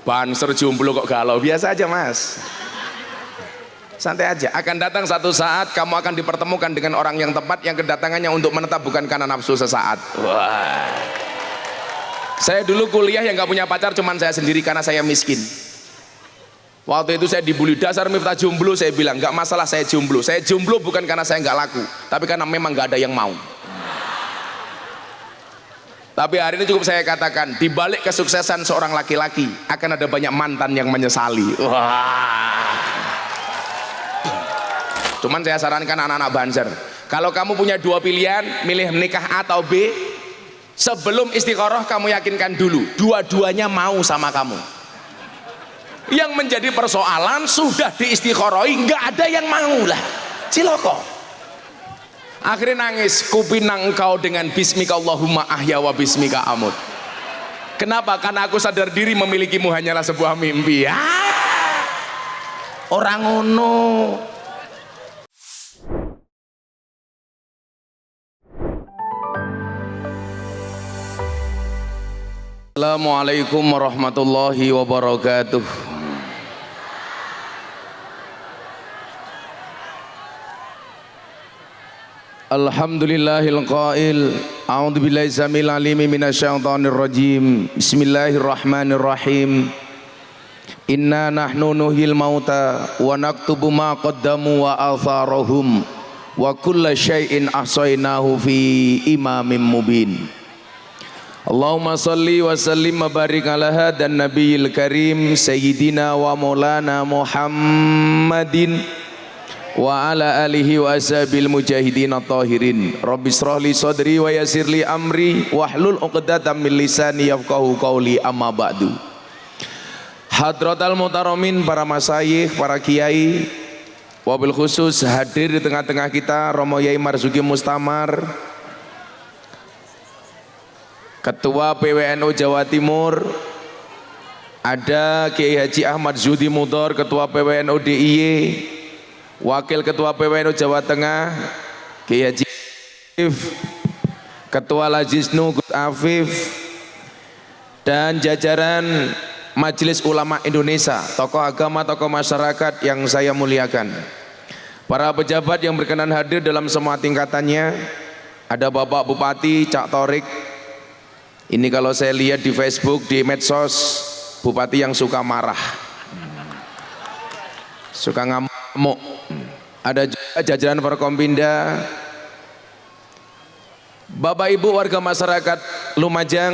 Banser jomblo kok galau, biasa aja mas, santai aja. Akan datang satu saat kamu akan dipertemukan dengan orang yang tepat, yang kedatangannya untuk menetap bukan karena nafsu sesaat. Wah, saya dulu kuliah yang gak punya pacar cuman saya sendiri karena saya miskin. Waktu itu saya dibully, dasar Miftah jomblo. Saya bilang gak masalah saya jomblo bukan karena saya gak laku, tapi karena memang gak ada yang mau. Tapi hari ini cukup saya katakan, di balik kesuksesan seorang laki-laki akan ada banyak mantan yang menyesali. Wah. Cuman saya sarankan anak-anak Banser, kalau kamu punya dua pilihan, milih menikah A atau B, sebelum istiqoroh kamu yakinkan dulu dua-duanya mau sama kamu. Yang menjadi persoalan sudah diistiqorohi, nggak ada yang mau lah, ciloko. Akhirnya nangis, kupinang engkau dengan bismika Allahumma ahya wa bismika amut. Kenapa? Karena aku sadar diri memilikimu hanyalah sebuah mimpi. Orang ngono. Assalamualaikum warahmatullahi wabarakatuh. Alhamdulillahil qail, a'udzu billahi samil alimi minasyaitonir rajim. Bismillahirrahmanirrahim. Inna nahnu nuhil mauta wa naktubu ma qaddamu wa atharahum wa kulla syai'in ahsaynahu fi imamin mubin. Allahumma salli wa sallim wa barik ala hadan nabiyil karim sayyidina wa maulana Muhammadin wa ala alihi wa ashabil mujahidin at-tahirin. Rabbi shrah li sadri wa yassir li amri wahlul 'uqdatam min lisani yafqahu qawli, amma ba'du. Hadratal muhtaramin, para masyayikh, para kiai, wabil khusus hadir di tengah-tengah kita Romo Yai Marzuki Mustamar, Ketua PWNU Jawa Timur, ada Kiai Haji Ahmad Zudi Mudhor, Ketua PWNU DIY, Wakil Ketua PWNU Jawa Tengah Kiai Haji Afif, Ketua Lajisnu Gus Afif, dan jajaran Majelis Ulama Indonesia, tokoh agama, tokoh masyarakat yang saya muliakan, para pejabat yang berkenan hadir dalam semua tingkatannya. Ada Bapak Bupati Cak Torik, ini kalau saya lihat di Facebook, di medsos, bupati yang suka marah, suka ngamuk. Ada juga jajaran Forkompinda, Bapak Ibu warga masyarakat Lumajang,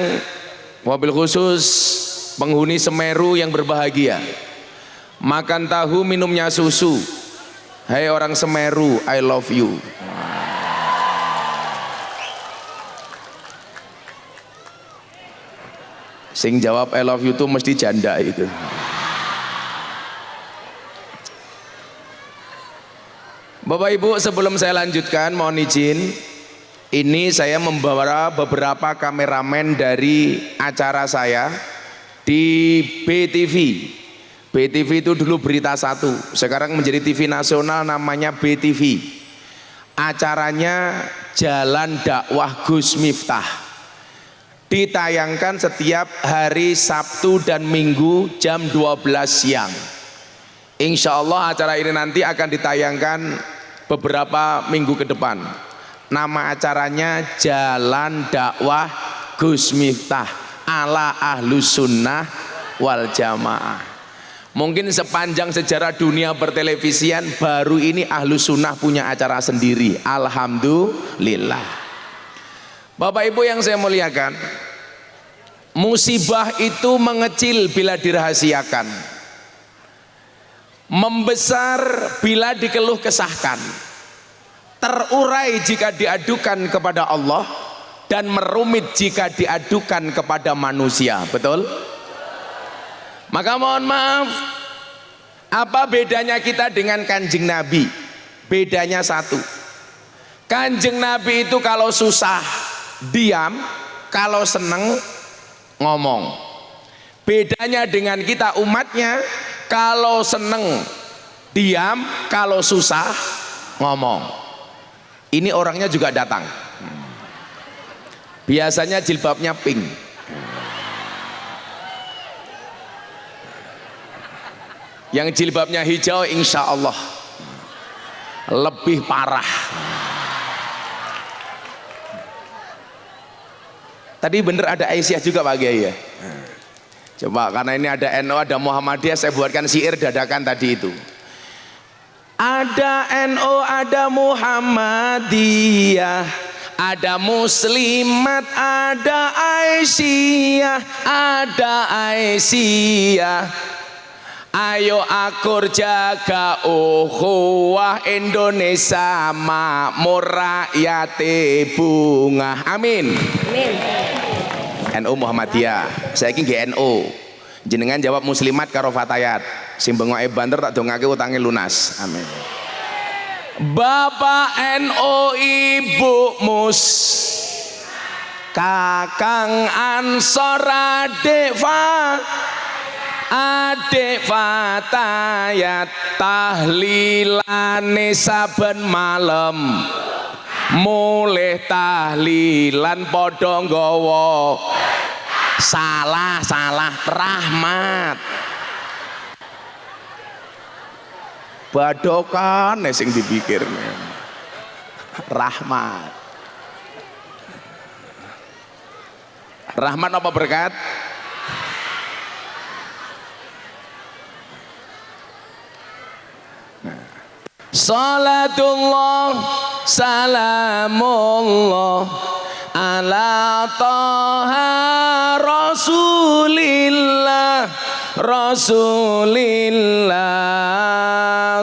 wabil khusus penghuni Semeru yang berbahagia, makan tahu minumnya susu. Hai orang Semeru, I love you. Sing jawab I love you tuh mesti janda itu. Bapak Ibu, sebelum saya lanjutkan, mohon izin, ini saya membawa beberapa kameramen dari acara saya di BTV. BTV itu dulu Berita Satu, sekarang menjadi TV nasional, namanya BTV. Acaranya Jalan Dakwah Gus Miftah, ditayangkan setiap hari Sabtu dan Minggu jam 12 siang. Insya Allah acara ini nanti akan ditayangkan beberapa minggu ke depan. Nama acaranya Jalan Dakwah Gus Miftah ala Ahlus Sunnah wal Jamaah. Mungkin sepanjang sejarah dunia pertelevisian baru ini Ahlus Sunnah punya acara sendiri. Alhamdulillah. Bapak Ibu yang saya muliakan, musibah itu mengecil bila dirahasiakan, membesar bila dikeluh kesahkan, terurai jika diadukan kepada Allah, dan merumit jika diadukan kepada manusia. Betul? Maka mohon maaf, apa bedanya kita dengan Kanjeng Nabi? Bedanya satu, Kanjeng Nabi itu kalau susah diam, kalau seneng ngomong. Bedanya dengan kita umatnya, kalau seneng diam, kalau susah ngomong. Ini orangnya juga datang, biasanya jilbabnya pink. Yang jilbabnya hijau insya Allah lebih parah. Tadi bener ada Aisyah juga Pak Kiai ya. Coba karena ini ada NU ada Muhammadiyah, saya buatkan syair dadakan tadi itu. Ada NU ada Muhammadiyah, ada Muslimat, ada Aisyah, ada Aisyah. Ayo akur jaga ukhuwah Indonesia makmur rakyate bunga. Amin. Amin. NU Muhammadiyah. Saiki nggih NU. Jenengan jawab Muslimat karo Fatayat. Sing bengoke banter tak dongake utange lunas. Amin. Bapak NU, Ibu Mus, Kakang Ansor, Adik Fatayat, tahlilane saben malam, mulih tahlilan padha nggawa salah rahmat badokan sing dipikir rahmat apa berkat? Salatullah salamullah ala taha rasulillah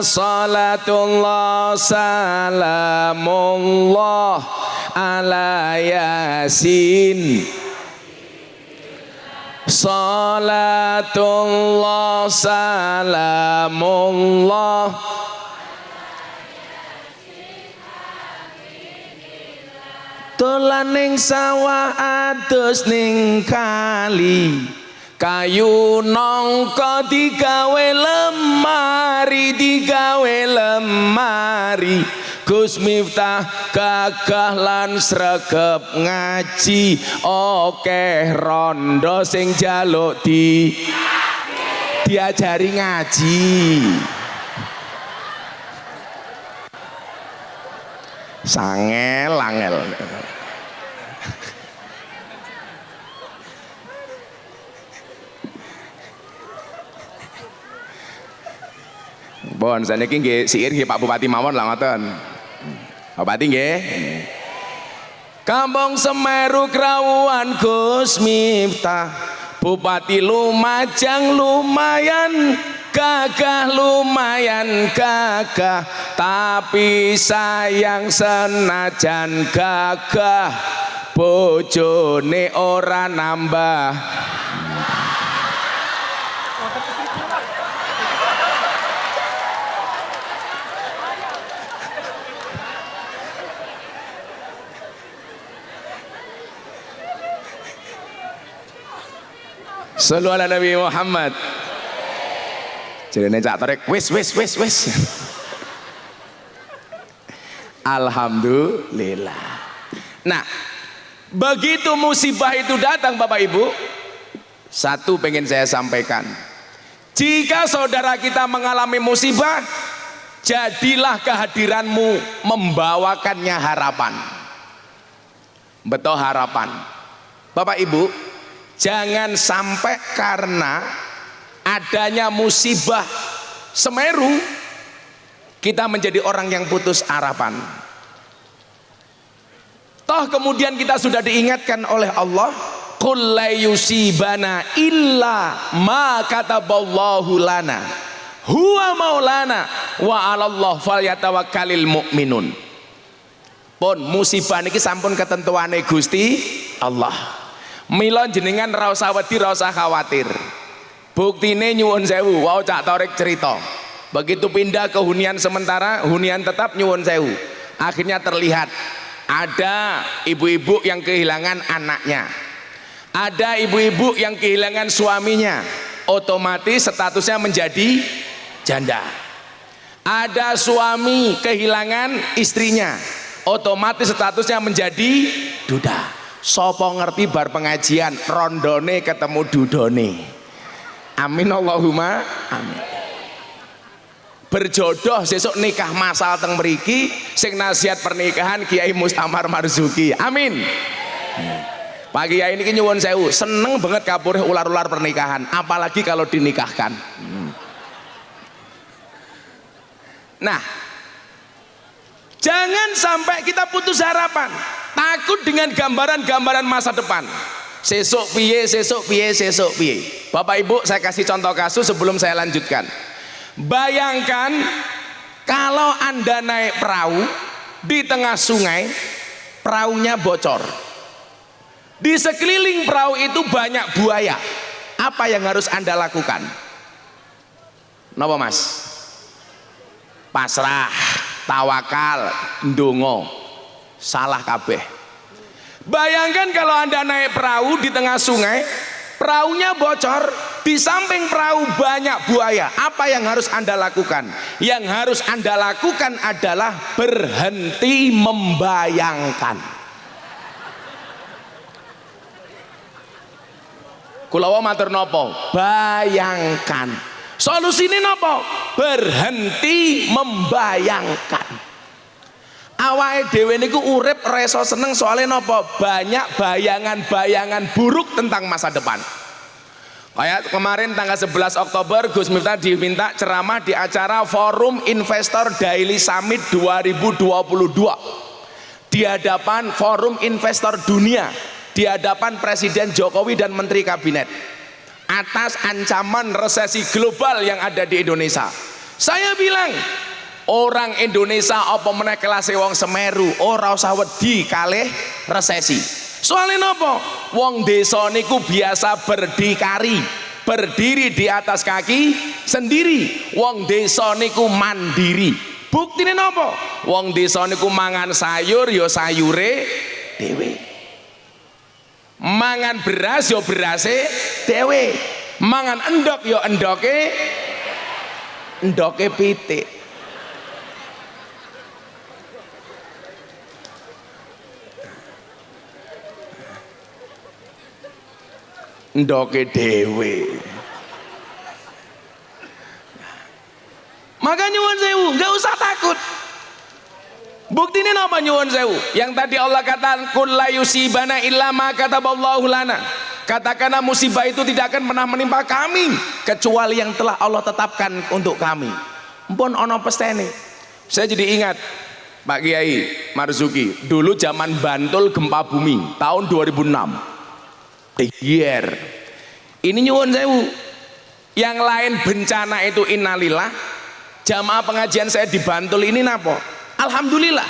salatullah salamullah ala yasin salatullah salamullah dolan ning sawah adus ning kali kayu nangka digawe lemari Gus Miftah gagah lan sregep ngaji akeh rondo sing jaluk diajari ngaji sangel angel. Bon, saniki nggih syair nggih Pak Bupati mawon lah ngoten. Bupati nggih. Kampung Semeru Krawuan Gus Miftah, Bupati Lumajang lumayan gagah, tapi sayang senajan gagah bojone ora nambah. Sallu ala Nabi Muhammad. Jarene Cak Torek wis. Alhamdulillah. Nah, begitu musibah itu datang Bapak Ibu, satu pengen saya sampaikan. Jika saudara kita mengalami musibah, jadilah kehadiranmu membawakannya harapan. Betul harapan. Bapak Ibu, jangan sampai karena adanya musibah Semeru kita menjadi orang yang putus harapan. Toh kemudian kita sudah diingatkan oleh Allah, qul la yusibana illa ma kataballahu lana huwa maulana wa 'alallah falyatawakkalul mu'minun. Pun musibah niki sampun ketentuane Gusti Allah. Mila jenengan ra usah wedi, ra usah khawatir. Buktine nyuwun sewu, wau Cak Torek cerita. Begitu pindah ke hunian sementara, hunian tetap nyuwun sewu. Akhirnya terlihat ada ibu-ibu yang kehilangan anaknya. Ada ibu-ibu yang kehilangan suaminya, otomatis statusnya menjadi janda. Ada suami kehilangan istrinya, otomatis statusnya menjadi duda. Sopo ngerti bar pengajian rondone ketemu dudone. Amin Allahumma amin. berjodoh sesuk nikah masal teng mriki, sing nasihat pernikahan Kiai Mustamar Marzuki. Amin. Pak Kiai ini nyuwun sewu, seneng banget kapurih ular-ular pernikahan, apalagi kalau dinikahkan. Nah, jangan sampai kita putus harapan, takut dengan gambaran-gambaran masa depan. Sesuk piye, sesuk piye, sesuk piye. Bapak Ibu, saya kasih contoh kasus sebelum saya lanjutkan. Bayangkan kalau Anda naik perahu di tengah sungai, perahunya bocor. Di sekeliling perahu itu banyak buaya. Apa yang harus Anda lakukan? Napa Mas? Pasrah, tawakal, ndonga. Salah kabeh. Bayangkan kalau Anda naik perahu di tengah sungai, perahunya bocor, di samping perahu banyak buaya. Apa yang harus Anda lakukan? Yang harus Anda lakukan adalah berhenti membayangkan. Kulawa matur nopo? Bayangkan. Solusine nopo? Berhenti membayangkan. Awake dhewe niku urip reso seneng soalnya nopo? Banyak bayangan-bayangan buruk tentang masa depan. Kayak kemarin tanggal 11 Oktober Gus Miftah diminta ceramah di acara Forum Investor Daily Summit 2022 di hadapan Forum Investor Dunia, di hadapan Presiden Jokowi dan Menteri Kabinet atas ancaman resesi global yang ada di Indonesia. Saya bilang, orang Indonesia apa meneh kelas wong Semeru ora usah wedi kalih resesi. Soalnya nopo? Wong desa niku biasa berdikari, berdiri di atas kaki sendiri. Wong desa niku mandiri. Buktine nopo? Wong desa niku mangan sayur ya sayure dhewe. Mangan beras yo berase dhewe, mangan endok yo endoke pitik. Endoke dhewe. Maka nyuwun sewu, nggak usah takut. Bukti ini apa nyuwun sewu? Yang tadi Allah katakan kul la yusibana illa ma kataballahu lana. Katakanlah musibah itu tidak akan pernah menimpa kami kecuali yang telah Allah tetapkan untuk kami. Mpun ono pestene. Saya jadi ingat Pak Kiai Marzuki, dulu zaman Bantul gempa bumi tahun 2006. Year. Ini nyuwun sewu. Yang lain bencana itu innalillah. Jamaah pengajian saya di Bantul ini napa? Alhamdulillah,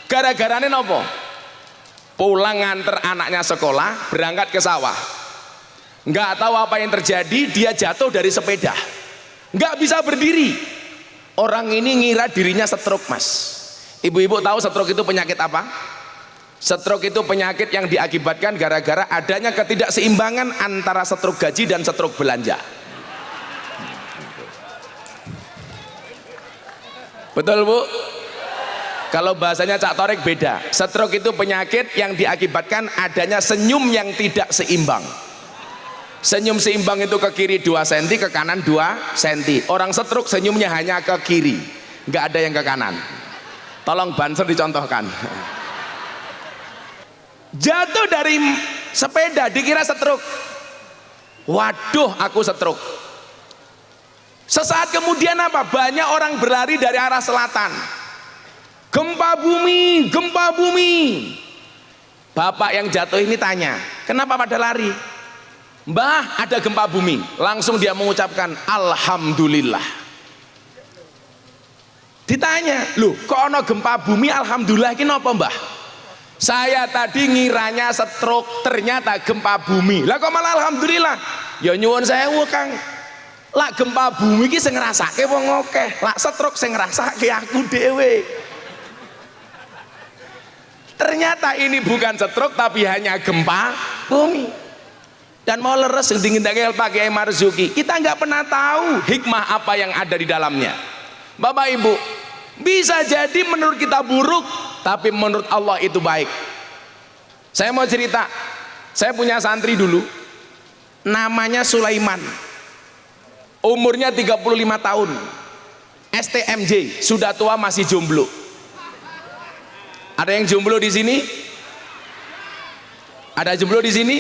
gara-garanya nopo? Pulang nganter anaknya sekolah, berangkat ke sawah. Nggak tahu apa yang terjadi, dia jatuh dari sepeda. Nggak bisa berdiri. Orang ini ngira dirinya stroke, Mas. Ibu-ibu tahu stroke itu penyakit apa? Stroke itu penyakit yang diakibatkan gara-gara adanya ketidakseimbangan antara stroke gaji dan stroke belanja. Betul, Bu? Kalau bahasanya Cak Torek beda. Stroke itu penyakit yang diakibatkan adanya senyum yang tidak seimbang. Senyum seimbang itu ke kiri 2 cm, ke kanan 2 cm. Orang stroke senyumnya hanya ke kiri, nggak ada yang ke kanan. Tolong Banser dicontohkan. Jatuh dari sepeda dikira stroke. Waduh, aku stroke. Sesaat kemudian apa? Banyak orang berlari dari arah selatan. Gempa bumi, gempa bumi. Bapak yang jatuh ini tanya, kenapa pada lari? Mbah, ada gempa bumi. Langsung dia mengucapkan alhamdulillah. Ditanya, loh kok ono gempa bumi alhamdulillah ini apa mbah? Saya tadi ngiranya stroke, ternyata gempa bumi. Lah kok malah alhamdulillah? Ya nyuwun sewu Kang. Lah gempa bumi iki sing ngrasake wong akeh. Lah stroke sing ngrasake aku dhewe. Ternyata ini bukan stroke tapi hanya gempa bumi. Dan mau leres dingin dagel Pak Kiai Marzuki, kita nggak pernah tahu hikmah apa yang ada di dalamnya. Bapak Ibu, bisa jadi menurut kita buruk, tapi menurut Allah itu baik. Saya mau cerita, saya punya santri dulu, namanya Sulaiman, umurnya 35 tahun. STMJ, sudah tua masih jomblo. Ada yang jomblo di sini? Ada jomblo di sini?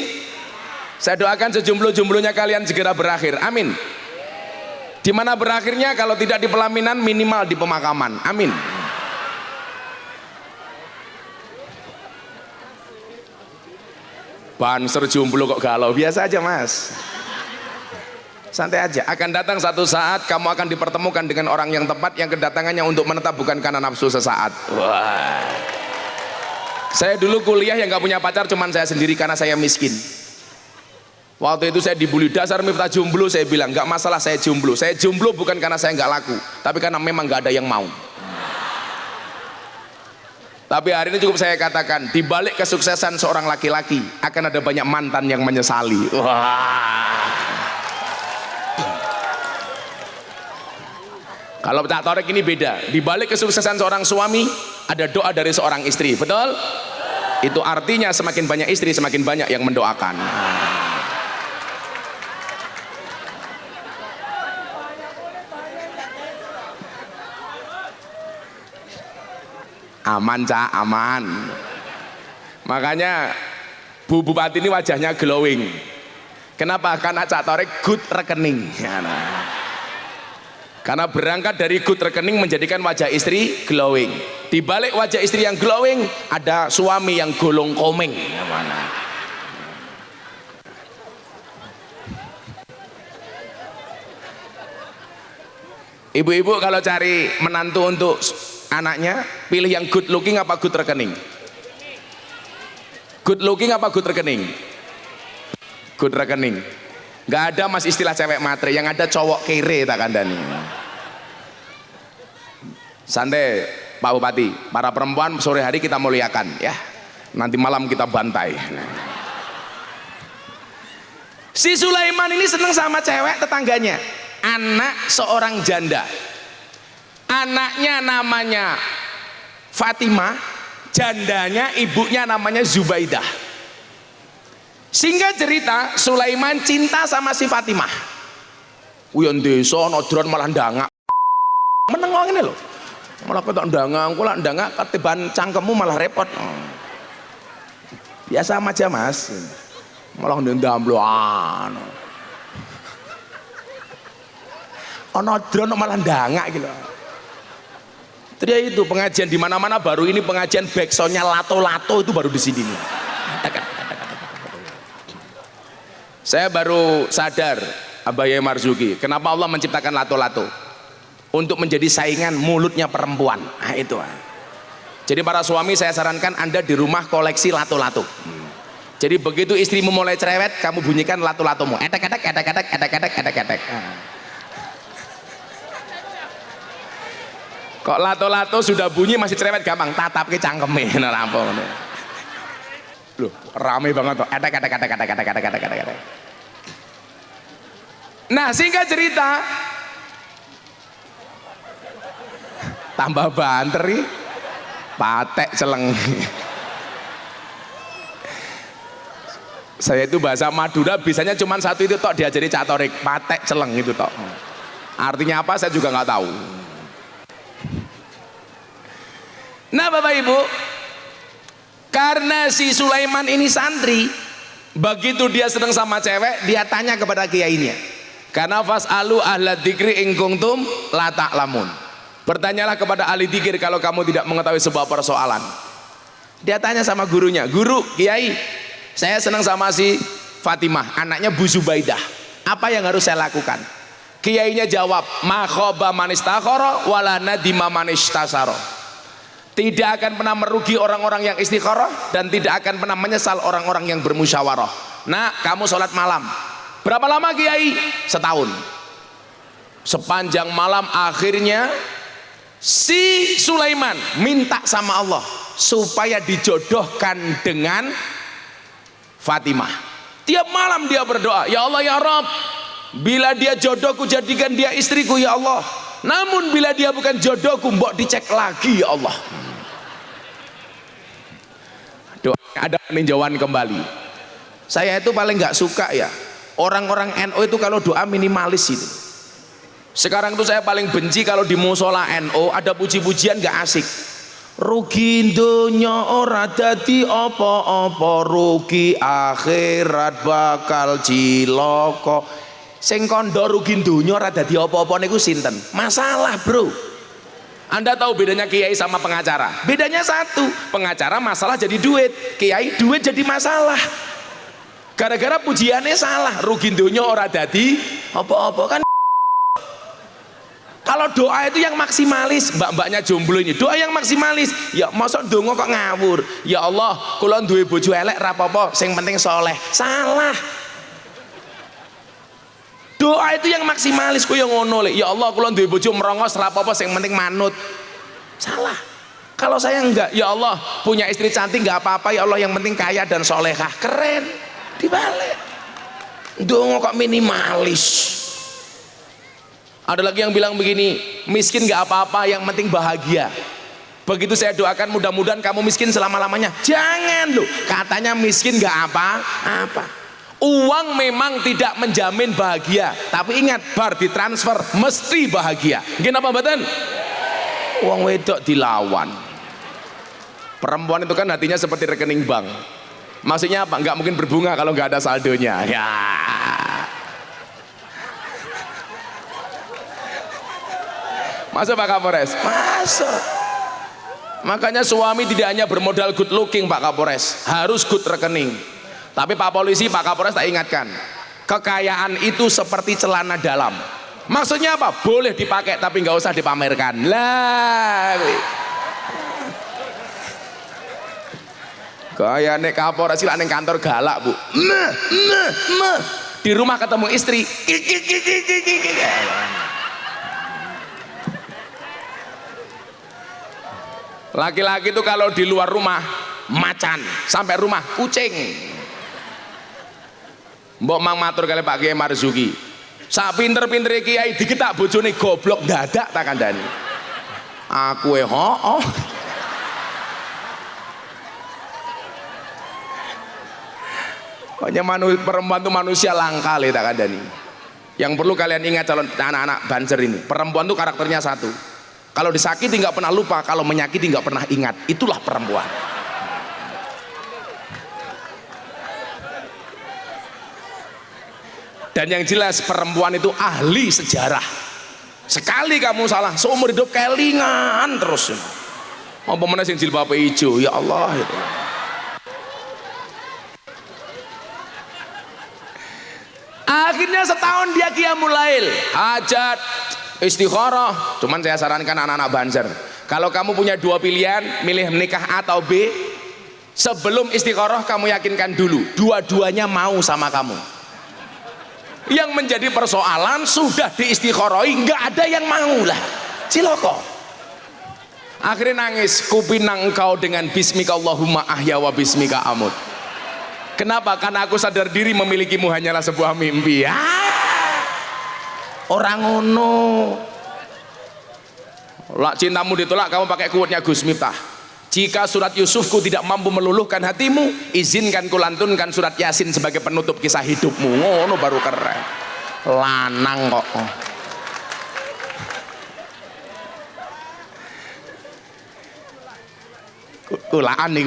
Saya doakan sejomblo-jomblonya kalian segera berakhir. Amin. Di mana berakhirnya? Kalau tidak di pelaminan, minimal di pemakaman. Amin. Banser jomblo kok galau? Biasa aja mas, santai aja. Akan datang satu saat kamu akan dipertemukan dengan orang yang tepat, yang kedatangannya untuk menetap bukan karena nafsu sesaat. Wah. Saya dulu kuliah yang gak punya pacar cuman saya sendiri karena saya miskin. Waktu itu saya dibully, dasar Miftah jomblo. Saya bilang gak masalah saya jomblo. Saya jomblo bukan karena saya gak laku, tapi karena memang gak ada yang mau. Tapi hari ini cukup saya katakan, di balik kesuksesan seorang laki-laki akan ada banyak mantan yang menyesali. Wah. Kalau Cak Torek ini beda. Di balik kesuksesan seorang suami ada doa dari seorang istri. Betul? Itu artinya semakin banyak istri semakin banyak yang mendoakan. Aman Cak, aman. Makanya Bu Bupati ini wajahnya glowing. Kenapa? Karena Cak Torek good rekening. Karena berangkat dari good rekening menjadikan wajah istri glowing. Di balik wajah istri yang glowing ada suami yang golong komeng. Ibu-ibu kalau cari menantu untuk anaknya, pilih yang good looking apa good rekening? Good looking apa good rekening? Good rekening. Gak ada mas istilah cewek matre, yang ada cowok kere tak kandani. Santai Pak Bupati, para perempuan sore hari kita muliakan ya, nanti malam kita bantai. Si Sulaiman ini seneng sama cewek tetangganya, anak seorang janda. Anaknya namanya Fatimah, jandanya ibunya namanya Zubaidah. Singkat cerita, Sulaiman cinta sama si Fatimah. Uyon desa nodron malah ndangak. Menengok ini loh. Malah ketok ndangak, aku lah ndangak ketiban cangkemmu malah repot. Biasa aja mas. Malah ndambloan. Ono drone malah ndangak gitu. Jadi itu pengajian di mana-mana baru ini pengajian backsoundnya lato-lato itu baru di sini. Saya baru sadar Abaye Marzuki, kenapa Allah menciptakan lato-lato? Untuk menjadi saingan mulutnya perempuan. Nah itu. Jadi para suami saya sarankan Anda di rumah koleksi lato-lato. Jadi begitu istrimu mulai cerewet, kamu bunyikan lato-latomu. Edek-edek, edek-edek, edek-edek, edek-edek. Kok lato-lato sudah bunyi masih cerewet gampang, tatap ke cangkeme nerampung. Loh, rame banget tuh. Edek-edek, edek-edek, edek-edek, edek-edek. Nah, singkat cerita, tambah banter nih, patek celeng. Saya itu bahasa Madura bisanya cuma satu itu tok diajari Cak Torek, patek celeng itu tok. Artinya apa saya juga nggak tahu. Nah Bapak Ibu, karena si Sulaiman ini santri, begitu dia sedang sama cewek, dia tanya kepada kiainya. Karena fas'alu ahla dzikri in kuntum la ta'lamun. Bertanyalah kepada ahli dzikir kalau kamu tidak mengetahui sebuah persoalan. Dia tanya sama gurunya, guru, kiai, saya senang sama si Fatimah, anaknya Bu Zubaidah. Apa yang harus saya lakukan? Kiainya jawab, ma khaba man istakhara wala nadima man istasara. Tidak akan pernah merugi orang-orang yang istikharah dan tidak akan pernah menyesal orang-orang yang bermusyawarah. Nah, kamu sholat malam. Berapa lama kiai? Setahun. Sepanjang malam akhirnya si Sulaiman minta sama Allah supaya dijodohkan dengan Fatimah. Tiap malam dia berdoa, ya Allah ya Rabb, bila dia jodohku jadikan dia istriku ya Allah. Namun bila dia bukan jodohku, mbok dicek lagi ya Allah. Doa ada peninjauan kembali. Saya itu paling nggak suka ya orang-orang NU itu kalau doa minimalis itu. Sekarang tuh saya paling benci kalau di musola NO ada puji-pujian gak asik. Rugi donya ora dadi apa-apa, rugi akhirat bakal cilaka. Sing kandha rugi donya ora dadi apa-apa niku sinten? Masalah, Bro. Anda tahu bedanya kiai sama pengacara? Bedanya satu, pengacara masalah jadi duit, kiai duit jadi masalah. Gara-gara pujiannya salah, rugi donya ora dadi apa-apa kan. Kalau doa itu yang maksimalis, mbak-mbaknya jomblo ini doa yang maksimalis. Ya masa dongo kok ngawur. Ya Allah, kula duwe bojo elek ra apa-apa, sing penting soleh. Salah. Doa itu yang maksimalis kaya ngono lek. Ya Allah, kula duwe bojo merongos ra apa-apa, sing penting manut. Salah. Kalau saya enggak, ya Allah, punya istri cantik enggak apa-apa, ya Allah yang penting kaya dan solehah. Keren. Dibalik. Dongo kok minimalis. Ada lagi yang bilang begini, miskin gak apa-apa, yang penting bahagia. Begitu saya doakan mudah-mudahan kamu miskin selama-lamanya. Jangan loh, katanya miskin gak apa-apa. Uang memang tidak menjamin bahagia, tapi ingat bar ditransfer mesti bahagia. Kenapa mboten? Uang wedok dilawan. Perempuan itu kan hatinya seperti rekening bank. Maksudnya apa? Nggak mungkin berbunga kalau nggak ada saldonya. Ya. Masa Pak Kapolres? Masa. Makanya suami tidak hanya bermodal good looking Pak Kapolres, harus good rekening. Tapi Pak Polisi, Pak Kapolres tak ingatkan, kekayaan itu seperti celana dalam. Maksudnya apa? Boleh dipakai tapi nggak usah dipamerkan. Lah. Kayak nek Kapolres lah neng kantor galak Bu. Di rumah ketemu istri. Laki-laki itu kalau di luar rumah macan, sampai rumah kucing. Mbok mang matur kali Pak Kiai Marzuki. Sak pinter-pintere kiai diketak bojone goblok dadak tak kandhani. Aku hooh. Pokoknya perempuan itu manusia langka le tak kandhani. Yang perlu kalian ingat calon anak-anak Banser ini, perempuan itu karakternya satu. Kalau disakiti nggak pernah lupa, kalau menyakiti nggak pernah ingat. Itulah perempuan. Dan yang jelas perempuan itu ahli sejarah. Sekali kamu salah, seumur hidup kelingan terus. Apa mana sing jilbab hijau, ya Allah itu. Akhirnya setahun dia qiyamul lail, hajat, istikharah. Cuman saya sarankan anak-anak Banser, kalau kamu punya dua pilihan, milih menikah A atau B, sebelum istikharah kamu yakinkan dulu dua-duanya mau sama kamu. Yang menjadi persoalan sudah diistikharahi nggak ada yang mau lah, ciloko. Akhirnya nangis, kupinang engkau dengan bismika Allahumma ahya wa bismika amut. Kenapa? Karena aku sadar diri memilikimu hanyalah sebuah mimpi. Orang ngono. Lah cintamu ditolak, kamu pakai kuatnya Gus Miftah. Jika surat Yusufku tidak mampu meluluhkan hatimu, izinkan kulantunkan surat Yasin sebagai penutup kisah hidupmu. Ngono baru keren. Lanang kok. Kulaan nih.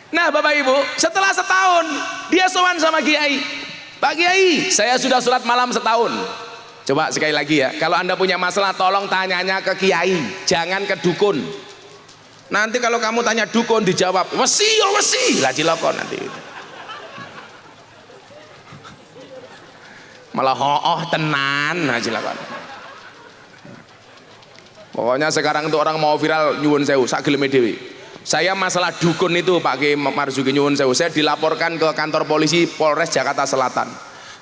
Nah Bapak Ibu, setelah setahun dia sowan sama Kiai. Pak Kiai, saya sudah sholat malam setahun. Coba sekali lagi ya, kalau Anda punya masalah tolong tanyanya ke Kiai, jangan ke dukun. Nanti kalau kamu tanya dukun dijawab wesi lah cilokon nanti. Malah hooh tenan nah cilokon. Pokoknya sekarang itu orang mau viral nyuwun sewu sak geleme dhewe. Saya masalah dukun itu Pak Kiai Marzuki nyuwun sewu, saya dilaporkan ke kantor polisi Polres Jakarta Selatan.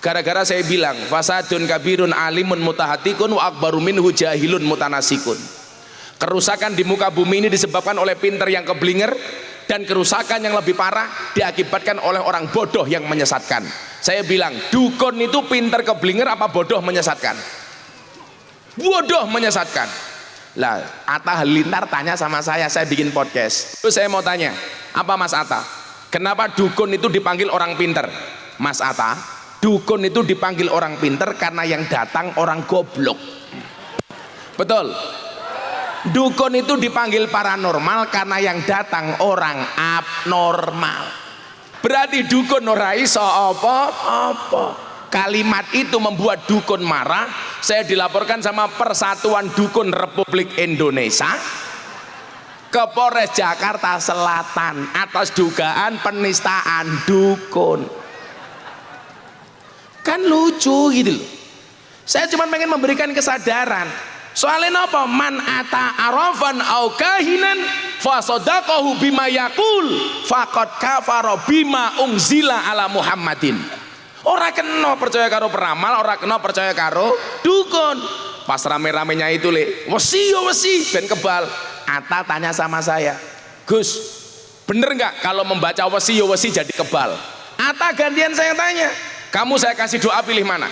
Gara-gara saya bilang fasadun kabirun alimun mutahatikun wa akbaru minhu jahilun mutanasikun. Kerusakan di muka bumi ini disebabkan oleh pinter yang keblinger, dan kerusakan yang lebih parah diakibatkan oleh orang bodoh yang menyesatkan. Saya bilang dukun itu pinter keblinger apa bodoh menyesatkan? Bodoh menyesatkan. Lah Atta Halilintar tanya sama saya bikin podcast. Terus saya mau tanya, apa Mas Atta? Kenapa dukun itu dipanggil orang pinter? Mas Atta, Dukun itu dipanggil orang pinter karena yang datang orang goblok. Betul. Dukun itu dipanggil paranormal karena yang datang orang abnormal. Berarti dukun ora iso apa-apa. Kalimat itu membuat dukun marah. Saya dilaporkan sama Persatuan Dukun Republik Indonesia ke Polres Jakarta Selatan atas dugaan penistaan dukun. Kan lucu gitu loh. Saya cuma pengen memberikan kesadaran. Soalnya apa? Man ata arafan au kahinan fasodaqahu bima yaqul faqad kafara bima unzila ala Muhammadin. Ora kena percaya karo peramal, ora kena percaya karo dukun. Pas rame-ramenya itu wesi ben kebal. Ata tanya sama saya, Gus, bener nggak kalau membaca wesi jadi kebal? Ata gantian saya tanya, kamu saya kasih doa pilih mana?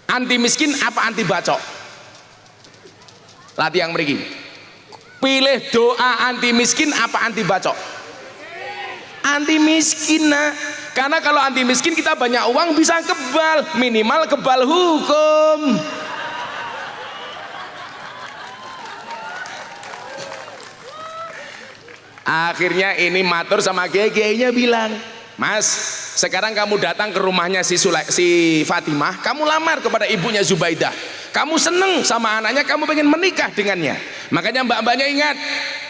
Anti miskin apa anti bacok? Latih yang meriki. Pilih doa anti miskin apa anti bacok? Anti miskin nah. Karena kalau anti miskin kita banyak uang bisa kebal, minimal kebal hukum. Akhirnya ini matur sama kiai-kiainya bilang, Mas, sekarang kamu datang ke rumahnya si Fatimah, kamu lamar kepada ibunya Zubaidah. Kamu seneng sama anaknya, kamu pengen menikah dengannya. Makanya mbak-mbaknya ingat,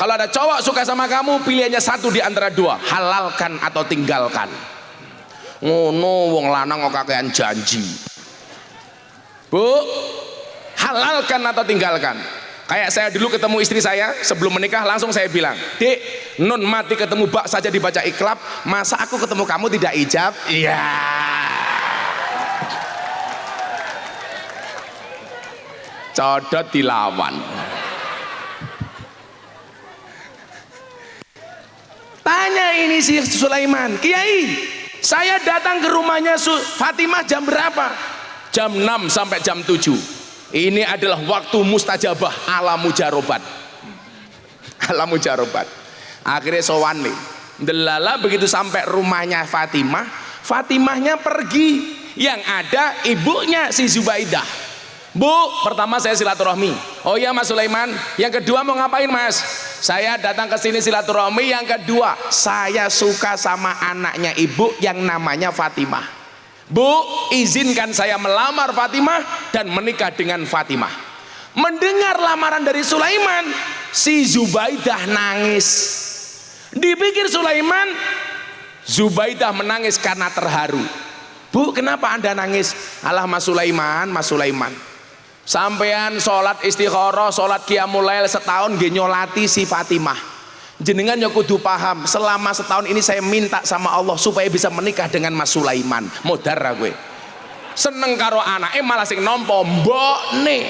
kalau ada cowok suka sama kamu, pilihannya satu di antara dua, halalkan atau tinggalkan. Ngono wong lanang kok kakean janji. Bu, halalkan atau tinggalkan. Kayak saya dulu ketemu istri saya sebelum menikah, langsung saya bilang, Dek, non mati ketemu bak saja dibaca iklab, masa aku ketemu kamu tidak ijab? Iya. Codot dilawan. Tanya ini si Sulaiman, Kiai, saya datang ke rumahnya Fatimah jam berapa? Jam 6 sampai jam 7. Ini adalah waktu mustajabah ala mujarobat. Ala mujarobat. Akhirnya sowan nih. Delala begitu sampai rumahnya Fatimah, Fatimahnya pergi. Yang ada ibunya si Zubaidah. Bu, pertama saya silaturahmi. Oh iya Mas Sulaiman. Yang kedua mau ngapain Mas? Saya datang ke sini silaturahmi. Yang kedua, saya suka sama anaknya ibu yang namanya Fatimah. Bu, izinkan saya melamar Fatimah dan menikah dengan Fatimah. Mendengar lamaran dari Sulaiman, si Zubaidah nangis. Dipikir Sulaiman, Zubaidah menangis karena terharu. Bu, kenapa Anda nangis? Alah Mas Sulaiman, Mas Sulaiman. Sampean sholat istikharah, sholat qiyamul lail setahun nggih nyolati si Fatimah. Jenengan ya kudu paham, selama setahun ini saya minta sama Allah supaya bisa menikah dengan Mas Sulaiman. Modar gue. Seneng karo anake malah sing nampa mbokne.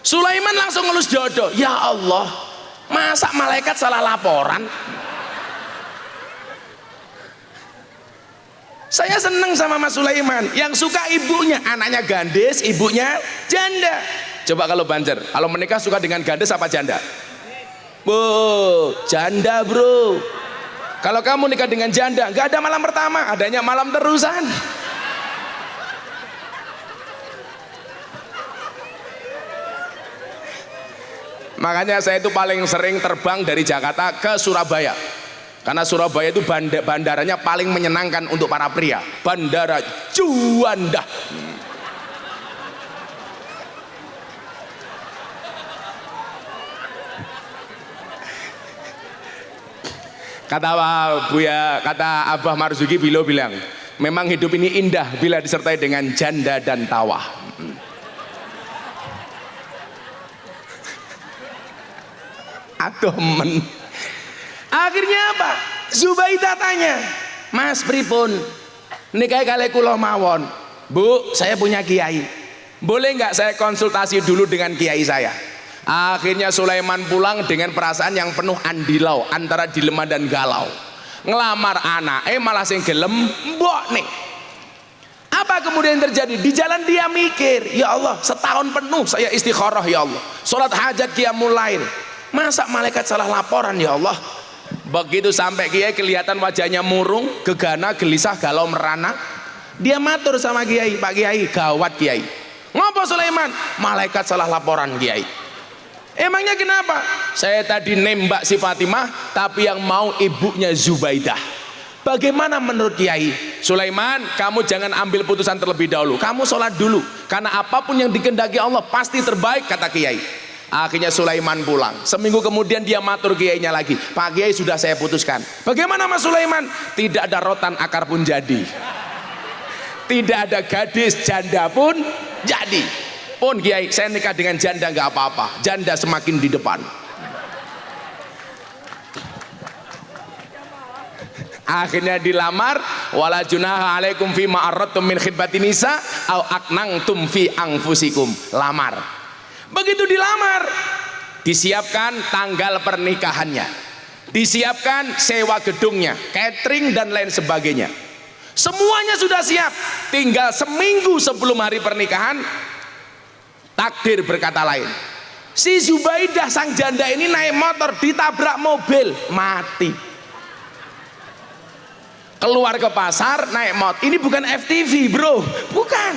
Sulaiman langsung ngelus jodoh. Ya Allah, masa malaikat salah laporan? Saya seneng sama Mas Sulaiman. Yang suka ibunya, anaknya gandes, ibunya janda. Coba kalau Banjar, kalau menikah suka dengan gandes apa janda? Bu, janda bro. Kalau kamu nikah dengan janda, nggak ada malam pertama, adanya malam terusan. Makanya saya itu paling sering terbang dari Jakarta ke Surabaya. Karena Surabaya itu bandaranya paling menyenangkan untuk para pria. Bandara Juanda. Kata Abah Marzuki Bilo bilang, memang hidup ini indah bila disertai dengan janda dan tawa. Aduh men. Akhirnya apa? Zubaidah tanya, Mas pripun nikahi kalih kula mawon. Bu, saya punya kiai, boleh nggak saya konsultasi dulu dengan kiai saya? Akhirnya Sulaiman pulang dengan perasaan yang penuh andilau, antara dilema dan galau. Ngelamar anak, malah sing gelem mbok nih. Apa kemudian terjadi? Di jalan dia mikir, ya Allah, setahun penuh saya istikharah ya Allah, sholat hajat qiyamul lail, masa malaikat salah laporan ya Allah? Begitu sampai Kiai kelihatan wajahnya murung, gegana, gelisah, galau, merana, dia matur sama Kiai, Pak Kiai, gawat Kiai. Ngopo Sulaiman? Malaikat salah laporan Kiai. Emangnya kenapa? Saya tadi nembak si Fatimah, tapi yang mau ibunya Zubaidah. Bagaimana menurut Kiai? Sulaiman, kamu jangan ambil putusan terlebih dahulu, kamu sholat dulu, karena apapun yang dikehendaki Allah pasti terbaik, kata Kiai. Akhirnya Sulaiman pulang. Seminggu kemudian dia matur Kiainya lagi, Pak Kiai, sudah saya putuskan. Bagaimana Mas Sulaiman? Tidak ada rotan akar pun jadi, tidak ada gadis janda pun jadi. Pun Kiai, saya nikah dengan janda nggak apa-apa, janda semakin di depan. Akhirnya dilamar, wala junaha alaikum fi ma'arratum min khidbatin nisa au aknangtum fi anfusikum. Lamar. Begitu dilamar, disiapkan tanggal pernikahannya, disiapkan sewa gedungnya, catering dan lain sebagainya. Semuanya sudah siap. Tinggal seminggu sebelum hari pernikahan, takdir berkata lain. Si Zubaidah sang janda ini naik motor, ditabrak mobil, mati. Keluar ke pasar naik motor. Ini bukan FTV bro, bukan.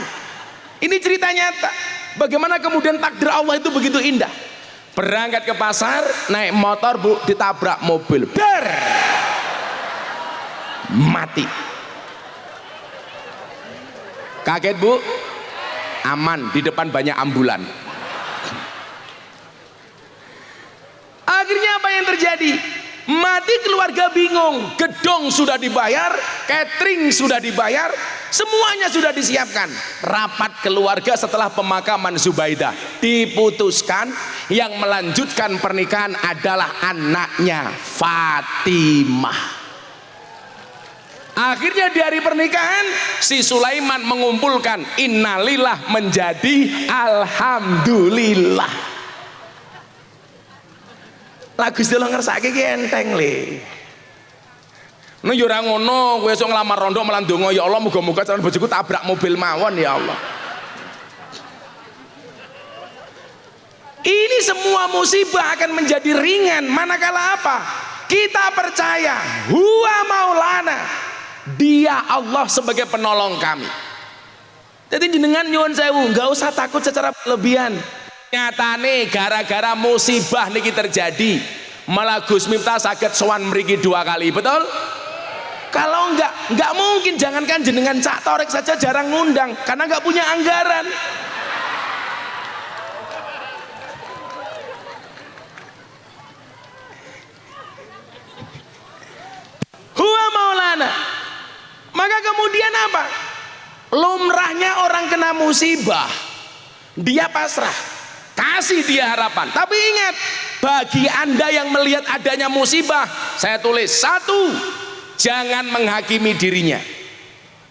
Ini cerita nyata. Bagaimana kemudian takdir Allah itu begitu indah. Berangkat ke pasar naik motor, bu, ditabrak mobil, ber, mati. Kaget bu? Aman, di depan banyak ambulan. Akhirnya apa yang terjadi? Mati, keluarga bingung. Gedung sudah dibayar, catering sudah dibayar, semuanya sudah disiapkan. Rapat keluarga setelah pemakaman Zubaidah, diputuskan yang melanjutkan pernikahan adalah anaknya Fatimah. Akhirnya di hari pernikahan si Sulaiman mengumpulkan innalillah menjadi alhamdulillah. Lagu istilah ngersake ki enteng le. No yo ora ngono, kowe esuk nglamar rondo malah ndonga ya Allah muga-muga calon bojoku tabrak mobil mawon ya Allah. Ini semua musibah akan menjadi ringan manakala apa? Kita percaya huwa maulana, dia Allah sebagai penolong kami. Jadi jenengan nyuwun sewu, enggak usah takut secara berlebihan. Nyatane gara-gara musibah niki terjadi, malah Gus Miftah saged sowan mriki 2 kali, betul? Kalau enggak mungkin, jangankan jenengan Cak Torek saja jarang ngundang karena enggak punya anggaran. Huwa maulana. Maka kemudian apa? Lumrahnya orang kena musibah, dia pasrah, kasih dia harapan. Tapi ingat, bagi anda yang melihat adanya musibah, saya tulis 1, jangan menghakimi dirinya.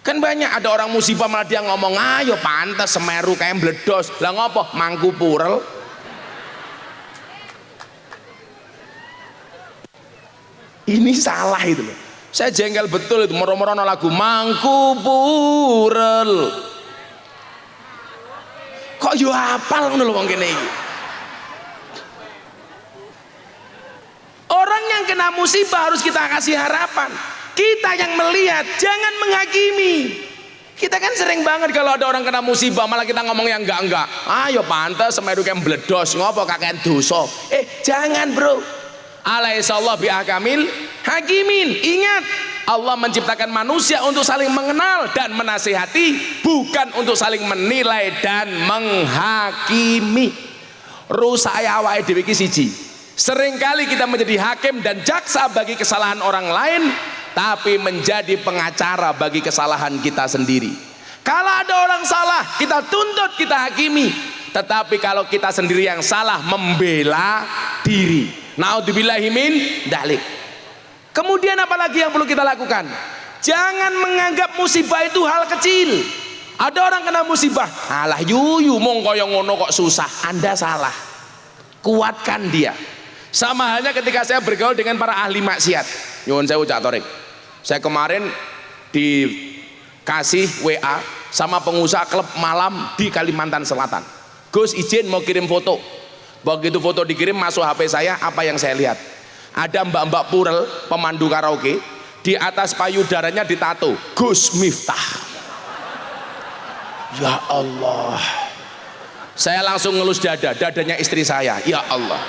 Kan banyak ada orang musibah malah dia ngomong, ayo pantas Semeru kayak meledos, lah ngopo Mangku Purel. Ini salah itu loh. Saya jengkel betul itu, moro-moro lagu Mangku Purel. Kok yo hafal ngono lho wong kene iki. Orang yang kena musibah harus kita kasih harapan. Kita yang melihat, jangan menghakimi. Kita kan sering banget kalau ada orang kena musibah malah kita ngomong yang enggak. Ayo pantes Semeru kayak meledos, ngopo kakean dosa. Jangan bro. Alaihissallahu bihakamil hakimin. Ingat, Allah menciptakan manusia untuk saling mengenal dan menasihati, bukan untuk saling menilai dan menghakimi. Rusak awake dhewe iki siji. Seringkali kita menjadi hakim dan jaksa bagi kesalahan orang lain, tapi menjadi pengacara bagi kesalahan kita sendiri. Kalau ada orang salah, kita tuntut, kita hakimi. Tetapi kalau kita sendiri yang salah, membela diri. Naudzubillahi min dzalik. Kemudian apalagi yang perlu kita lakukan? Jangan menganggap musibah itu hal kecil. Ada orang kena musibah, alah yuyu mong kaya ngono kok susah. Anda salah. Kuatkan dia. Sama halnya ketika saya bergaul dengan para ahli maksiat. Nyuwun sewu Cak Torik. Saya kemarin dikasih WA sama pengusaha klub malam di Kalimantan Selatan. Gus izin mau kirim foto. Begitu foto dikirim masuk HP saya, apa yang saya lihat? Ada mbak-mbak purel pemandu karaoke, di atas payudaranya ditato Gus Miftah. Ya Allah, saya langsung ngelus dadanya istri saya. Ya Allah,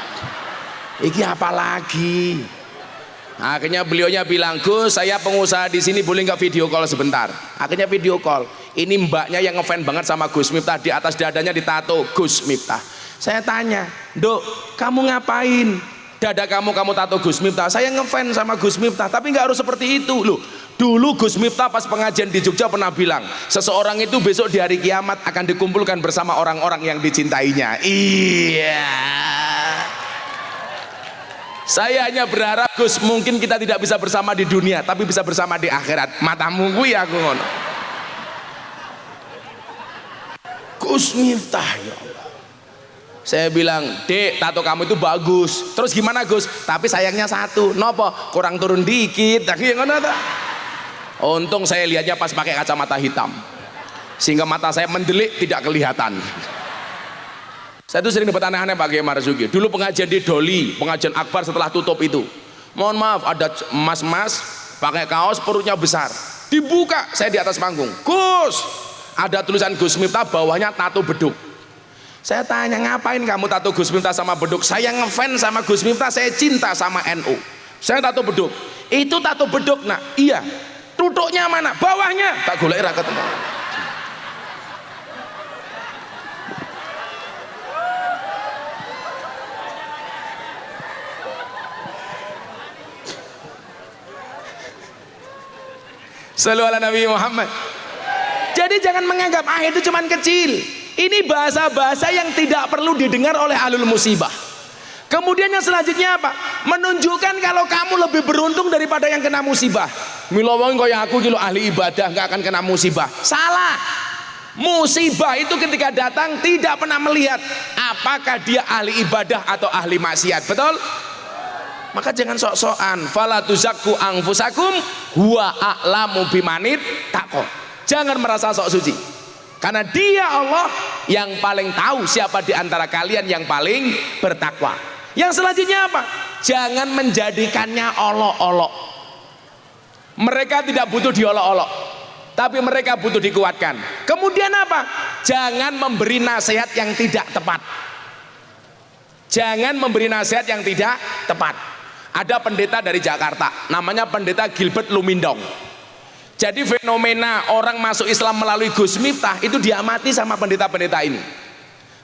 ini apa lagi? Akhirnya beliaunya bilang, Gus, saya pengusaha di sini, boleh nggak video call sebentar? Akhirnya video call. Ini mbaknya yang ngefans banget sama Gus Miftah, di atas dadanya ditato Gus Miftah. Saya tanya, Dok, kamu ngapain? Dada kamu tato Gus Miftah. Saya ngefans sama Gus Miftah, tapi nggak harus seperti itu loh. Dulu Gus Miftah pas pengajian di Jogja pernah bilang, seseorang itu besok di hari kiamat akan dikumpulkan bersama orang-orang yang dicintainya. Iya. Saya hanya berharap, Gus, mungkin kita tidak bisa bersama di dunia, tapi bisa bersama di akhirat. Matamu gue aku ngono. Gus Miftah, ya Allah. Saya bilang, Dek, tato kamu itu bagus. Terus gimana, Gus? Tapi sayangnya satu, nopo? Kurang turun dikit. Untung saya lihatnya pas pakai kacamata hitam, sehingga mata saya mendelik, tidak kelihatan. Saya tuh sering dapat aneh-aneh Pak Kiai Marzuki. Dulu pengajian di Doli, pengajian akbar setelah tutup itu. Mohon maaf, ada mas-mas pakai kaos perutnya besar. Dibuka, saya di atas panggung. Gus, ada tulisan Gus Miftah, bawahnya tato beduk. Saya tanya, ngapain kamu tato Gus Miftah sama beduk? Saya ngefans sama Gus Miftah, saya cinta sama NU. Saya tato beduk. Itu tato beduk, nak? Iya. Tutuknya mana? Bawahnya. Tak golek ra ketemu. Shallallahu ala Nabi Muhammad. Jadi jangan menganggap itu cuman kecil. Ini bahasa-bahasa yang tidak perlu didengar oleh ahlul musibah. Kemudian yang selanjutnya apa? Menunjukkan kalau kamu lebih beruntung daripada yang kena musibah. Mila wong kaya aku kilo ahli ibadah nggak akan kena musibah. Salah. Musibah itu ketika datang tidak pernah melihat apakah dia ahli ibadah atau ahli maksiat. Betul? Maka jangan sok-sokan. Fala tuzakku anfusakum huwa a'lamu bimanit taqwa. Jangan merasa sok suci. Karena dia Allah yang paling tahu siapa di antara kalian yang paling bertakwa. Yang selanjutnya apa? Jangan menjadikannya olok-olok. Mereka tidak butuh diolok-olok, tapi mereka butuh dikuatkan. Kemudian apa? Jangan memberi nasihat yang tidak tepat. Jangan memberi nasihat yang tidak tepat. Ada pendeta dari Jakarta, namanya pendeta Gilbert Lumindong. Jadi fenomena orang masuk Islam melalui Gus Miftah itu diamati sama pendeta-pendeta ini.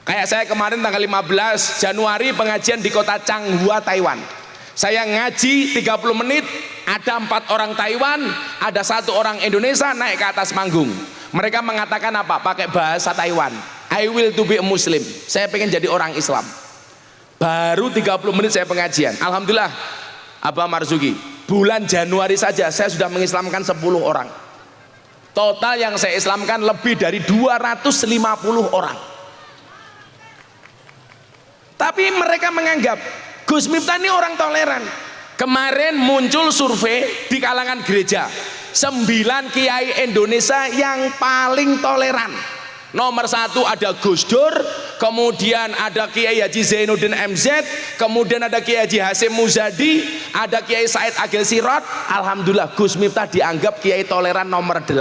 Kayak saya kemarin tanggal 15 Januari pengajian di kota Changhua, Taiwan. Saya ngaji 30 menit, ada 4 orang Taiwan, ada 1 orang Indonesia naik ke atas panggung. Mereka mengatakan apa? Pakai bahasa Taiwan. I will to be a Muslim. Saya pengen jadi orang Islam. Baru 30 menit saya pengajian. Alhamdulillah, Abah Marzuki, bulan Januari saja saya sudah mengislamkan 10 orang. Total yang saya islamkan lebih dari 250 orang. Tapi mereka menganggap Gus Miftah ini orang toleran. Kemarin muncul survei di kalangan gereja, 9 kiai Indonesia yang paling toleran. Nomor 1 ada Gus Dur, kemudian ada Kiai Haji Zainuddin MZ, kemudian ada Kiai Haji Hasyim Muzadi, ada Kiai Said Agil Sirot. Alhamdulillah Gus Miftah dianggap kiai toleran nomor 8.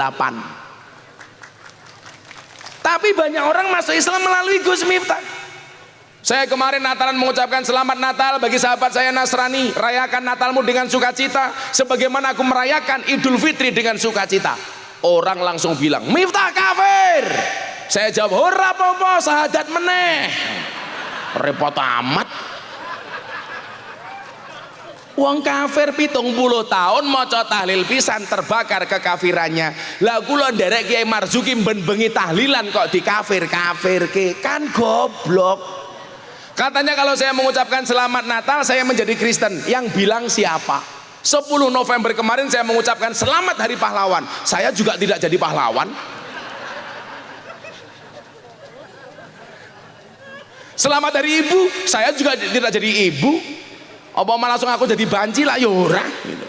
Tapi banyak orang masuk Islam melalui Gus Miftah. Saya kemarin Natalan mengucapkan selamat Natal bagi sahabat saya Nasrani. Rayakan Natalmu dengan sukacita sebagaimana aku merayakan Idul Fitri dengan sukacita. Orang langsung bilang, Miftah kafir. Saya jawab, ora apa-apa, sahadat meneh. Repot amat. Wong kafir 70 tahun maca tahlil pisan terbakar kekafirannya. Lah kula nderek Kiai Marzuki ben bengi tahlilan kok dikafir-kafirke, kan goblok. Katanya kalau saya mengucapkan selamat Natal saya menjadi Kristen. Yang bilang siapa? 10 November kemarin saya mengucapkan selamat hari pahlawan. Saya juga tidak jadi pahlawan. Selamat hari ibu, saya juga tidak jadi ibu. Apa malah langsung aku jadi banci lah ya ora gitu.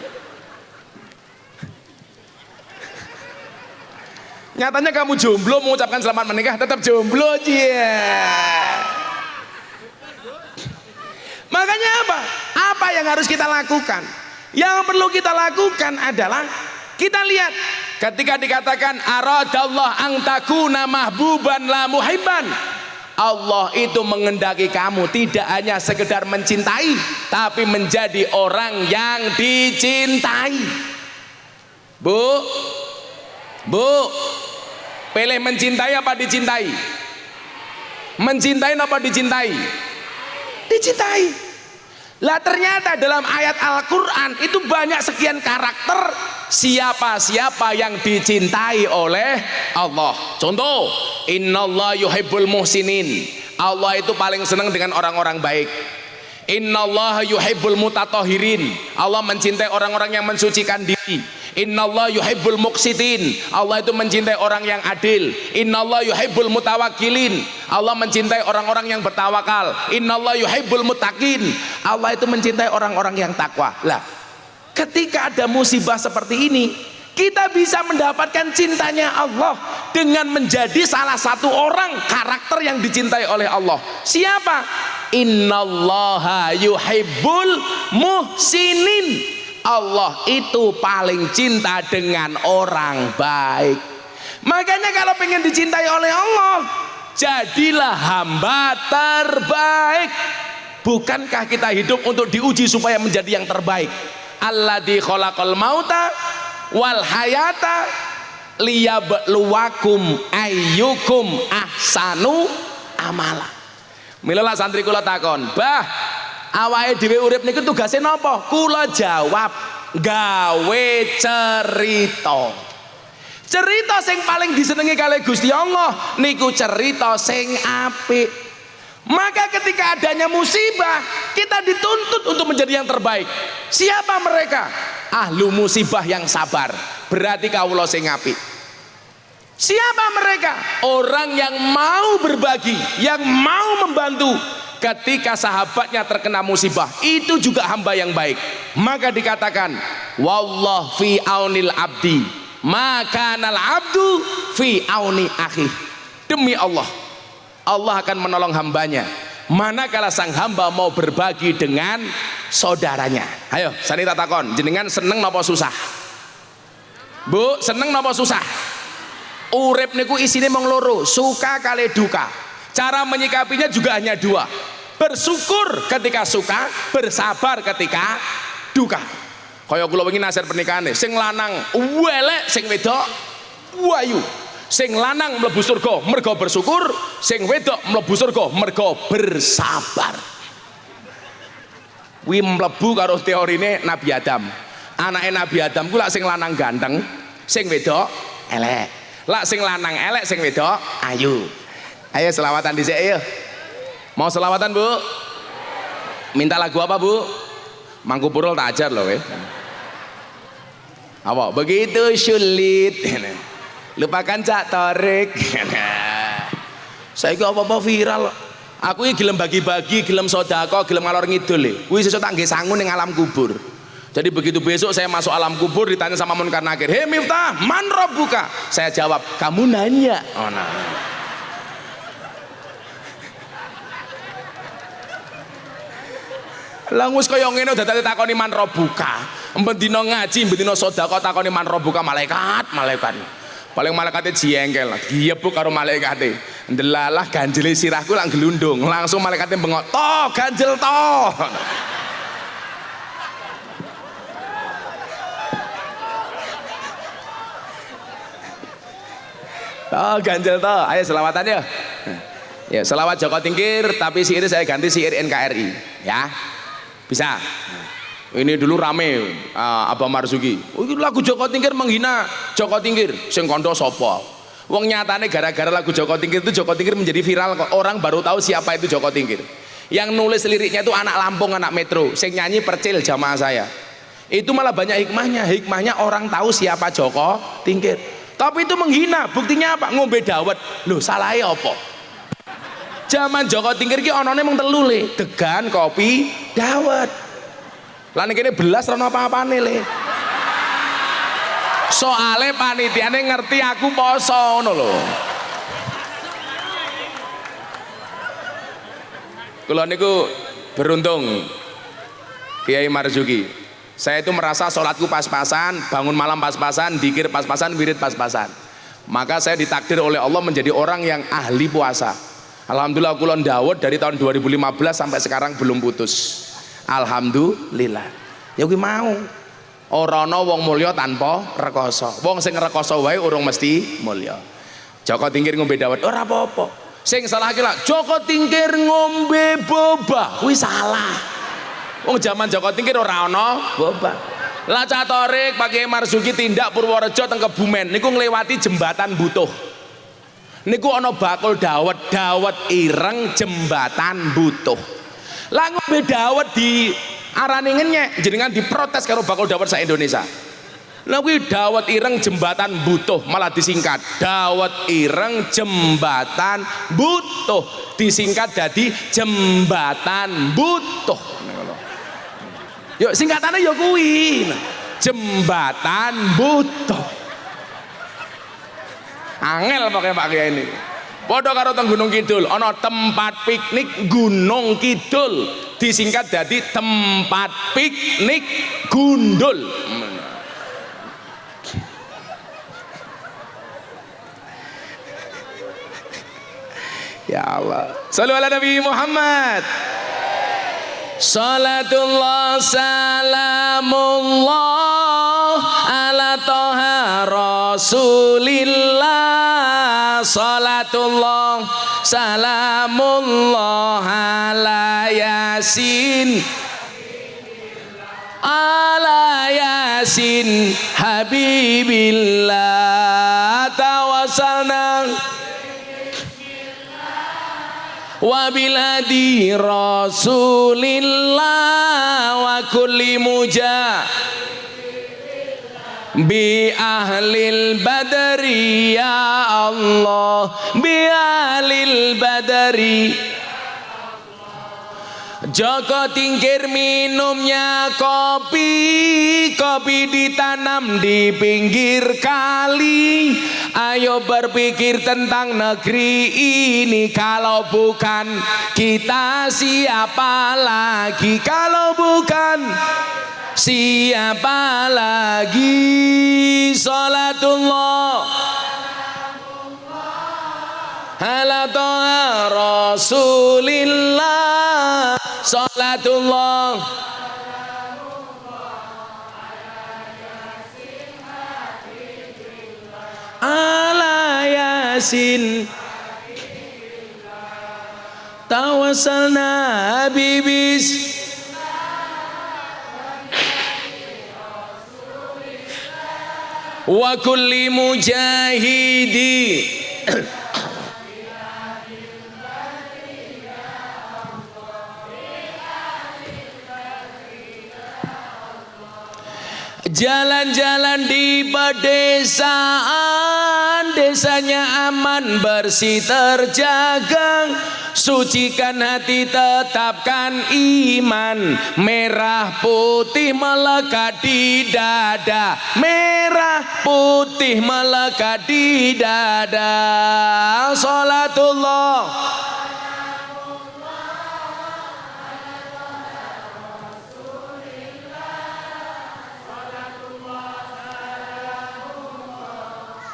Nyatanya kamu jomblo mengucapkan selamat menikah tetap jomblo dia. Makanya apa? Apa yang harus kita lakukan? Yang perlu kita lakukan adalah kita lihat ketika dikatakan aradallah ang takuna mahbuban la muhibban. Allah itu mengendaki kamu tidak hanya sekedar mencintai, tapi menjadi orang yang dicintai. Bu, pilih mencintai apa dicintai? Mencintai apa dicintai? Dicintai. Lah ternyata dalam ayat Al-Quran itu banyak sekian karakter siapa-siapa yang dicintai oleh Allah. Contoh, innallaha yuhibbul muhsinin. Allah itu paling senang dengan orang-orang baik. Innallaha yuhibbul mutatahhirin. Allah mencintai orang-orang yang mensucikan diri. Innallaha yuhibbul muqsitin. Allah itu mencintai orang yang adil. Innallaha yuhibbul mutawakkilin. Allah mencintai orang-orang yang bertawakal. Innallaha yuhibbul muttaqin. Allah itu mencintai orang-orang yang takwa. Lah, ketika ada musibah seperti ini, kita bisa mendapatkan cintanya Allah dengan menjadi salah satu orang karakter yang dicintai oleh Allah. Siapa? Innallaha yuhibbul muhsinin. Allah itu paling cinta dengan orang baik. Makanya kalau pengen dicintai oleh Allah, jadilah hamba terbaik. Bukankah kita hidup untuk diuji supaya menjadi yang terbaik? Alladzi khalaqal mauta wal hayata liyabluwakum ayyukum ahsanu amala. Mila santri kula takon, "Bah, awake dhewe urip niku tugase napa?" Kula jawab, gawe cerita. Cerita sing paling disenengi kalih Gusti Allah niku cerita sing apik. Maka ketika adanya musibah, kita dituntut untuk menjadi yang terbaik. Siapa mereka? Ahlu musibah yang sabar. Berarti kawula sing apik. Siapa mereka? Orang yang mau berbagi, yang mau membantu. Ketika sahabatnya terkena musibah, itu juga hamba yang baik. Maka dikatakan, wallah fi aunil abdi, maka nal abdu fi auni akhi. Demi Allah, Allah akan menolong hambanya manakala sang hamba mau berbagi dengan saudaranya. Ayo, sanita takon, jenengan seneng napa susah? Bu, seneng napa susah? Urip niku isine mung loro, suka kali duka. Cara menyikapinya juga hanya dua. Bersyukur ketika suka, bersabar ketika duka. Kaya kula wingi nasihat pernikahan, sing lanang welek, sing wedok wayu. Sing lanang mlebu surga mergo bersyukur, sing wedok mlebu surga mergo bersabar. Wi mlebu karo teorine Nabi Adam. Anake Nabi Adam ku lak sing lanang ganteng, sing wedok elek. Lak sing lanang elek, sing wedok ayu. Ayo selawatan dhisik ayo. Mau selawatan, Bu? Minta lagu apa, Bu? Mangku Purul tak ajar loh, Apa? Begitu sulit. Lupakan Cak Torik. Saiki apa-apa viral. Aku iki gelem bagi-bagi, gelem sedekah, gelem ngalor ngidul. Kuwi sesuk tak nggih sangu ning alam kubur. Jadi begitu besok saya masuk alam kubur ditanya sama Munkar Nakir, "Hei Miftah, man rabbuka?" Saya jawab, "Kamu nanya." Oh, nah. Lah wis kaya ngene udah takoni man rabbuka. Mbendina ngaji, mbendina sedekah takoni man rabbuka malaikat. Paling malaikate jengkel, giyebuk karo malaikate. Ndelalah ganjele sirahku lak gelundung. Langsung malaikate bengok, "Toh, ganjel toh." Oh ganjel toh, ayo selawatan ya. Ya selawat Joko Tingkir, tapi siir saya ganti siir NKRI, ya bisa. Ini dulu rame Abah Marzuki. Oh, itu lagu Joko Tingkir menghina Joko Tingkir. Sing kondo sopo. Wong nyatane gara-gara lagu Joko Tingkir itu Joko Tingkir menjadi viral kok. Orang baru tahu siapa itu Joko Tingkir. Yang nulis liriknya itu anak Lampung, anak Metro. Sing nyanyi Percil jamaah saya. Itu malah banyak hikmahnya. Hikmahnya orang tahu siapa Joko Tingkir. Tapi itu menghina. Buktinya apa? Ngombe dawet. Loh, salahnya apa? Zaman Joko Tingkir ki onone mung telu le. Degan, kopi, dawet. Lah nek kene belas ora apa-apane le. Soale panitiane ngerti aku poso ngono lho. Kula niku beruntung Kiai Marzuki, saya itu merasa sholatku pas-pasan, bangun malam pas-pasan, dikir pas-pasan, wirid pas-pasan. Maka saya ditakdir oleh Allah menjadi orang yang ahli puasa. Alhamdulillah kulon Dawud dari tahun 2015 sampai sekarang belum putus. Alhamdulillah. Ya kuwi mau. Ora ana wong mulya tanpa rekoso. Wong sing rekoso wae urung mesti mulya. Joko Tingkir ngombe dawet ora apa-apa. Sing salah ki lak Joko Tingkir ngombe boba, kuwi salah. Wong zaman Joko Tingkir ora ana boba. Lah Cak Thorik Pak Kiai Marzuki tindak Purworejo teng Kebumen niku ngliwati jembatan Butuh. Niku ana bakul dawet, dawet ireng jembatan Butuh. Lah ngombe dawet di arane ngenyek jenengan diprotes karo bakul dawet sak Indonesia. Lah kuwi dawet ireng jembatan Butuh malah disingkat dawet ireng jembatan Butuh disingkat dadi jembatan Butuh. Yuk singkatannya ya kuwi jembatan Butuh. Angel pakai Pak Kiai ini. Padha karo teng Gunung Kidul ana tempat piknik Gunung Kidul disingkat dadi tempat piknik Gundul. Ya Allah. Shallu ala Nabi Muhammad. Salatullah salamullah ala toha rasulillah. Salatullah salamullah ala yasin ala yasin habibillah tawassalna wabil hadi rasulillah wa kulli muja bi ahlil badri ya Allah bi ahlil badri. Joko Tingkir minumnya kopi, kopi ditanam di pinggir kali. Ayo berpikir tentang negeri ini, kalau bukan kita siapa lagi? Kalau bukan siapa lagi? Salatullah ala toha rasulillah. Salatullah ala yasin tawassalna habibis wa kulli mujahidi. Jalan-jalan di pedesaan, desanya aman bersih terjaga. Sucikan hati tetapkan iman, merah putih melekat di dada, merah putih melekat di dada. Salatullah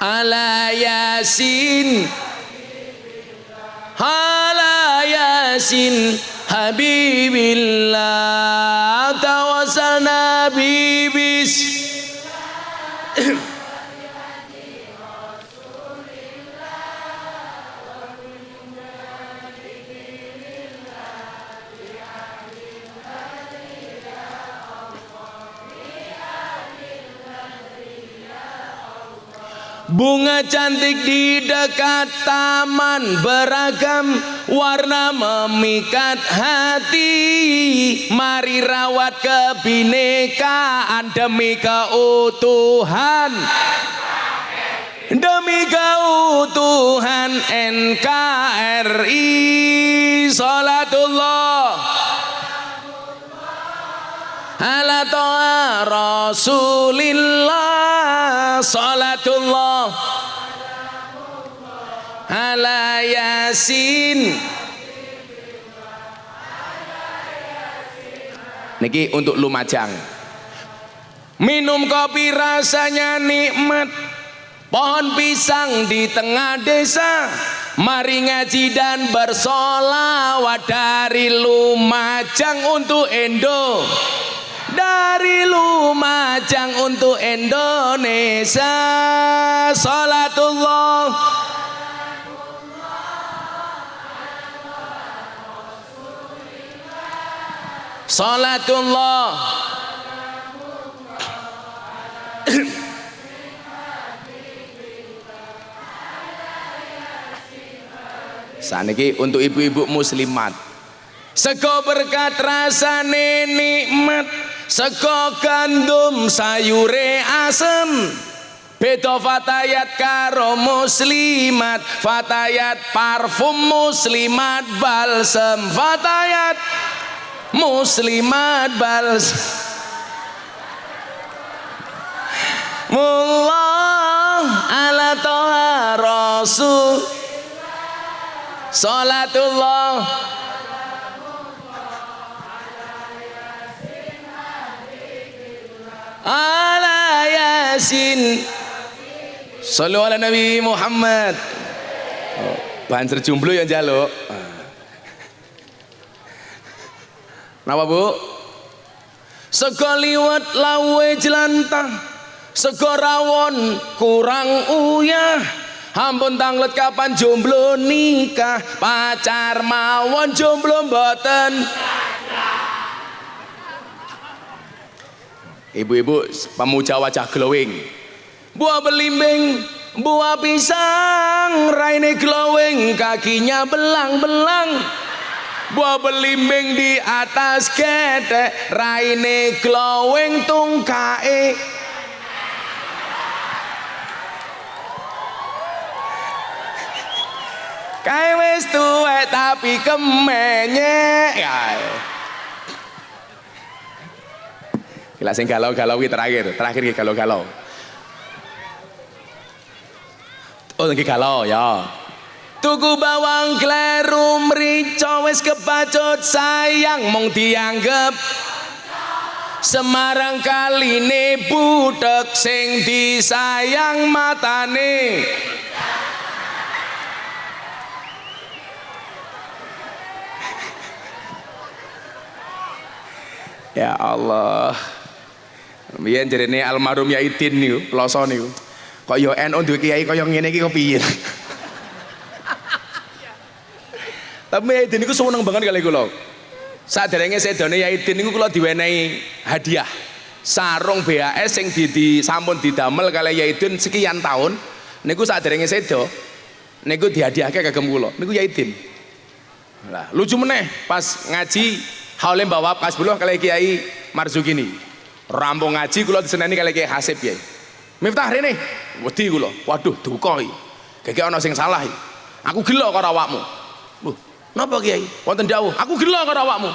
ala yasin ala yasin habibillah tawassalna bibis. Bunga cantik di dekat taman, beragam warna memikat hati. Mari rawat kebinekaan demi keutuhan, demi keutuhan NKRI. Salatullah ala toha rasulillah. Salatullah ala yasin niki untuk Lumajang. Minum kopi rasanya nikmat, pohon pisang di tengah desa, mari ngaji dan bersolawat dari Lumajang untuk Indo, dari Lumajang untuk Indonesia. Salatullah, salatullah. Saniki untuk ibu-ibu muslimat. Sego berkat rasane nikmat, sego gandum sayure asem. Beda fatayat karo muslimat, fatayat parfum muslimat balsem, fatayat muslimat balsem. Mullah ala toha rasul, salatullah, ala yasin, sallu ala Nabi Muhammad. Bahan serjumblo yang jaluk. Napa Bu? Sego liwet lawe jelantah, sego rawon kurang uyah, ampun tanglet kapan jomblo nikah, pacar mawon jomblo mboten. Ibu-ibu pemuja wajah glowing, buah belimbing, buah pisang, raine glowing, kakinya belang-belang. Buah belimbing di atas ketek, raine glowing tungkae. Kae wis tuwek tapi kemenyek. Gila sing galau-galau iki terakhir iki galau-galau. Oh lagi galau ya. Tuku bawang kleru mrica wis kepacut sayang mung dianggep Semarang kaline butek sing disayang matane. Ya Allah. Biyen jarene almarhum Yaidin niku, Ploso niku. Kok yo NU duwe kiai kaya ngene iki kok piye? Tapi Yaidin niku seneng banget kali kula. Saderenge sedone Yaidin niku kula diwenehi hadiah. Sarung BAS sing sampun didamel kali Yaidin sekian tahun. Niku saderenge sedo niku dihadiahke kagem kula. Niku Yaidin. Lah, lucu meneh pas ngaji Haule bawa kasbuluh kali Kiai Marzukini. Rampung ngaji kula diseneni kali Kiai Hasib Kiai. Miftah rene, wedi kula. Waduh, duka iki. Gege ana sing salah iki. Aku gelo karo awakmu. Loh, napa Kiai? Wonten dawuh, aku gelo karo awakmu.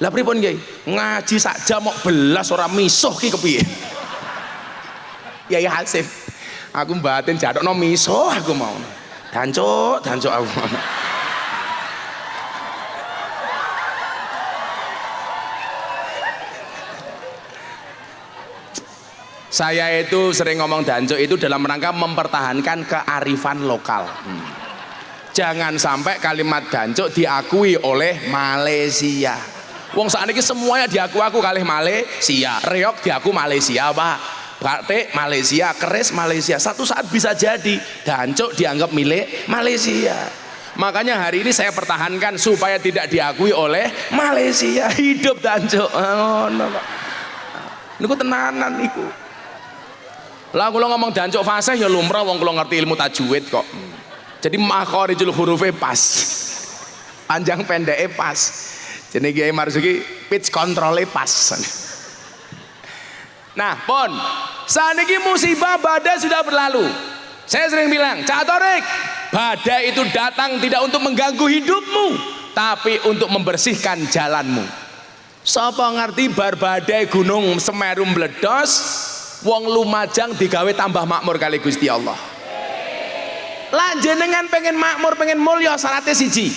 Lah pripun Kiai? Ngaji sak jam mok belas ora misuh ki kepiye? Kiai Hasib. Aku mbatin jatokno misuh aku mau. Dancuk aku. Saya itu sering ngomong dancuk itu dalam rangka mempertahankan kearifan lokal. Jangan sampai kalimat dancuk diakui oleh Malaysia. Wong sakniki semuanya diaku kalih Malaysia. Reok diaku Malaysia, Pak. Batik Malaysia, keris Malaysia. Satu saat bisa jadi dancuk dianggap milik Malaysia. Makanya hari ini saya pertahankan supaya tidak diakui oleh Malaysia. Hidup dancuk. Oh, no. Niku tenanan niku. Lah kula ngomong dancuk fasih ya lumrah wong kula ngerti ilmu tajwid kok. Jadi makharijul hurufe pas. Panjang pendeke pas. Jenenge Kiai Marzuki pitch control pas. Nah, pon saniki musibah badai sudah berlalu. Saya sering bilang, Cak Torik, badai itu datang tidak untuk mengganggu hidupmu, tapi untuk membersihkan jalanmu. Sapa ngerti bar badai gunung Semeru meledos, wong Lumajang digawe tambah makmur kali Gusti Allah. Lah jenengan pengen makmur, pengen mulya syaratnya siji.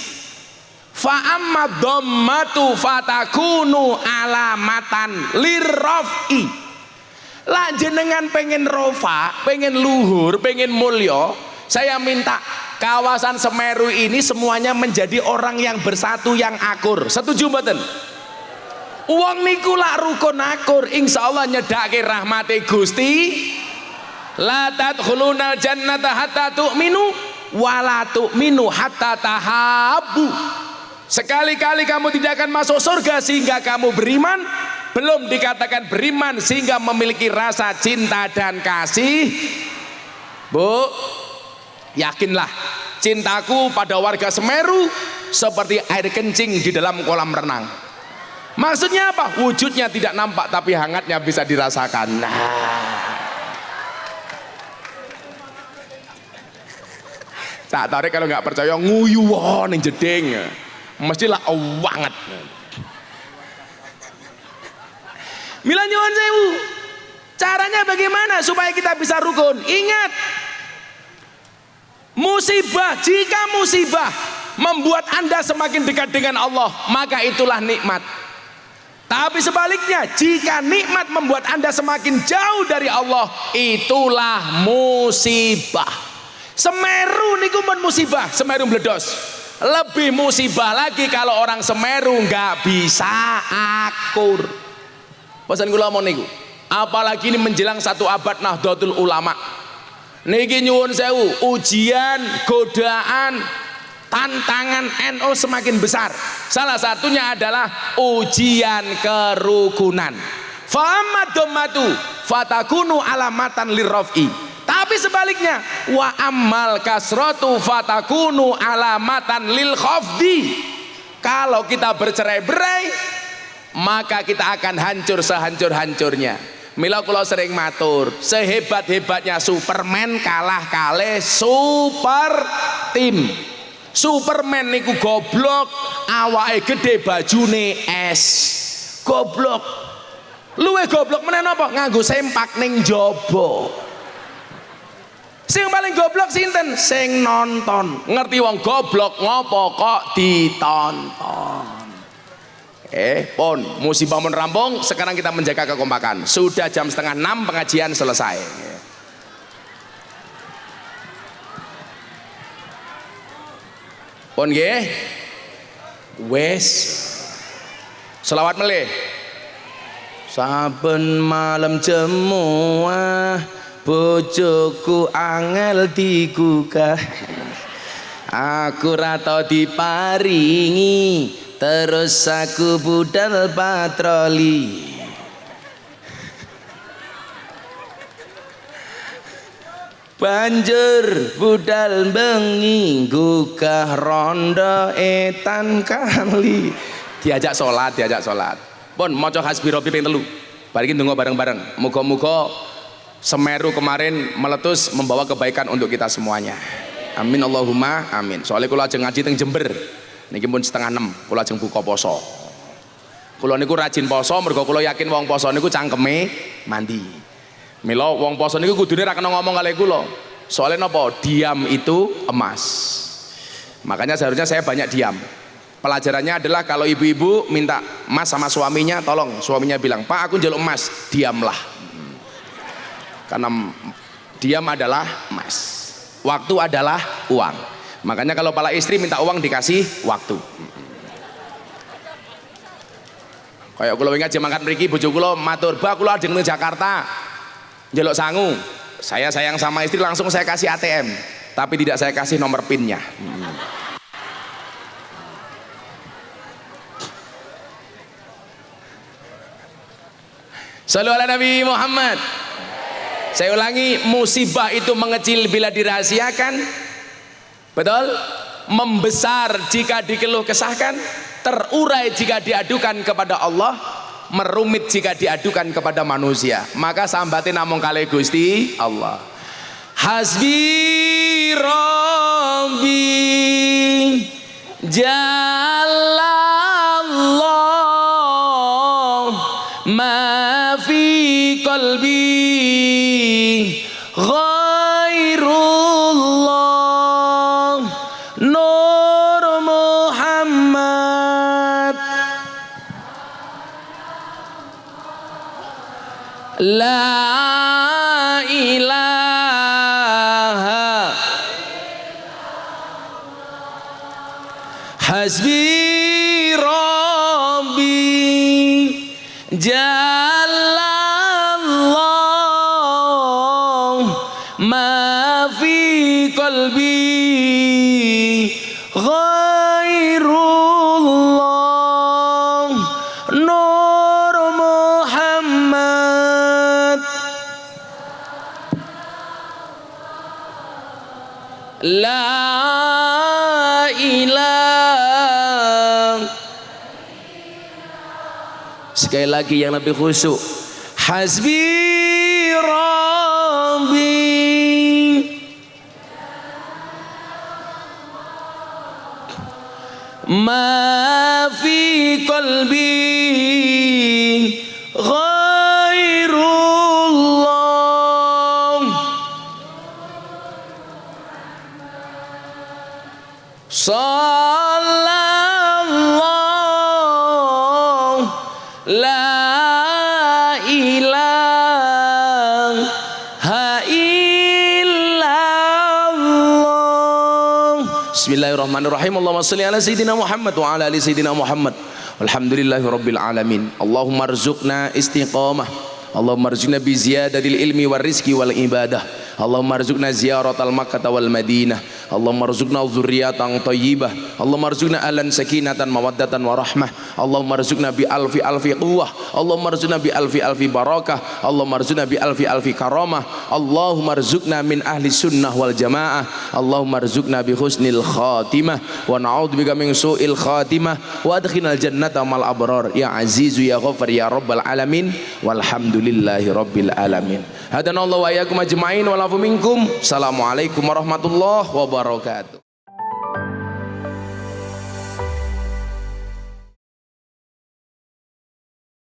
fa amma dhammatu fatakunu alamatan lirrafi. Lah jenengan pengen rofa, pengen luhur, pengen mulya, saya minta kawasan Semeru ini semuanya menjadi orang yang bersatu, yang akur. Setuju mboten? Wong niku lak rukun akur, insyaallah nyedake rahmate Gusti. La tadkhulunal jannata hatta tu'minu wa la tu'minu hatta tahabbu. Sekali-kali kamu tidak akan masuk surga sehingga kamu beriman, belum dikatakan beriman sehingga memiliki rasa cinta dan kasih. Bu, yakinlah cintaku pada warga Semeru seperti air kencing di dalam kolam renang. Maksudnya apa? Wujudnya tidak nampak tapi hangatnya bisa dirasakan. Tak tarik kalau nggak percaya nguyu ning jeding. Mestilah wanget. Mila nyuwun sewu. Caranya bagaimana supaya kita bisa rukun? Ingat, musibah, jika musibah membuat Anda semakin dekat dengan Allah, maka itulah nikmat. Tapi sebaliknya, jika nikmat membuat Anda semakin jauh dari Allah, itulah musibah. Semeru niku pun musibah, Semeru meledos. Lebih musibah lagi kalau orang Semeru nggak bisa akur. Pesan kula mon niku. Apalagi ini menjelang 1 abad Nahdlatul Ulama. Niki nyuwun sewu, ujian, godaan, tantangan NU semakin besar. Salah satunya adalah ujian kerukunan. Fa amma dhammatu fatakunu alamatan lirrafi. Tapi sebaliknya, wa ammal kasratu fatakunu alamatan lil khafdi. Kalau kita bercerai-berai, maka kita akan hancur sehancur-hancurnya. Mila kula sering matur, sehebat-hebatnya Superman kalah kalih super tim. Superman niku goblok, awake gede, bajune es. Goblok. Luwe goblok meneh napa? Nganggo sempak ning jaba. Sing paling goblok sinten? Sing nonton. Ngerti wong goblok ngopo kok ditonton. Pon musibah mun rampung, sekarang kita menjaga kekompakan. Sudah jam 5:30 pengajian selesai. Pon nggih. Wes. Selawat melih. Saben malam jemuah bojoku angel digugah, aku rata diparingi, terus aku budal patroli. Banjur budal bengi gugah rondo etan kali. Diajak sholat. Pun maca hasbi rabbi ping 3. Barikin donga bareng-bareng. Muga-muga Semeru kemarin meletus membawa kebaikan untuk kita semuanya. Amin Allahumma amin. Soalnya kula ajeng ngaji teng Jember. Niki pun 5:30 kula ajeng buka poso. Kula niku rajin poso mergo kula yakin wong poso niku cangkeme mandi. Mila wong poso niku kudune ra kena ngomong kalih kula. Soalnya napa? Diam itu emas. Makanya seharusnya saya banyak diam. Pelajarannya adalah kalau ibu-ibu minta emas sama suaminya, tolong suaminya bilang, "Pak, aku njaluk emas." Diamlah. Karena diam adalah emas, waktu adalah uang. Makanya kalau para istri minta uang dikasih waktu. Kayak kula wingi aja mangkat mriki bojo kula matur, "Bah, kula ajeng nang Jakarta njaluk sangu." Saya sayang sama istri, langsung saya kasih ATM, tapi tidak saya kasih nomor PIN-nya. Shallu ala Nabi Muhammad. Saya ulangi, musibah itu mengecil bila dirahasiakan, betul? Membesar jika dikeluh kesahkan, terurai jika diadukan kepada Allah, merumit jika diadukan kepada manusia. Maka sambatin namung kalih Gusti Allah. Hasbi Rabbi Jalallah ma fi qalbi ghairullah Nur Muhammad La ilaha hasbi rabbi jalallah ma fi qalbi ghairullah nur Muhammad la ilaha. Sekali lagi yang lebih khusyuk. Hasbi rabbi ma fi qalbi ghairullah sallallahu la ilaha illallah. Bismillahirrahmanirrahim. Allahumma shalli ala sayyidina Muhammad wa ala ali sayyidina Muhammad. Walhamdulillahi rabbil alamin. Allahumma arzuqna istiqamah. Allahumma arzuqna bi ziyadatil ilmi war rizqi wal ibadah. Allahumma arzuqna ziyaratal Makkah wal Madinah. Allahumma arzuqna dzurriyyatan thayyibah. Allahumma arzuqna ahlan sakinatan mawaddatan wa rahmah. Allahumma arzuqna bi alfi alfi quwwah. Allahumma arzuqna bi alfi alfi barakah. Allahumma arzuqna bi alfi alfi karamah. Allahumma arzuqna min ahli sunnah wal jamaah. Allahumma arzuqna bi husnil khatimah wa na'udzubika min su'il khatimah wa adkhilnal jannata mal abrar ya azizu ya ghafar ya rabbal alamin. Walhamdulillahi rabbil alamin. Hadanallahu wa iyyakum ajmain wa lafu minkum. Assalamualaikum warahmatullahi wabarakatuh.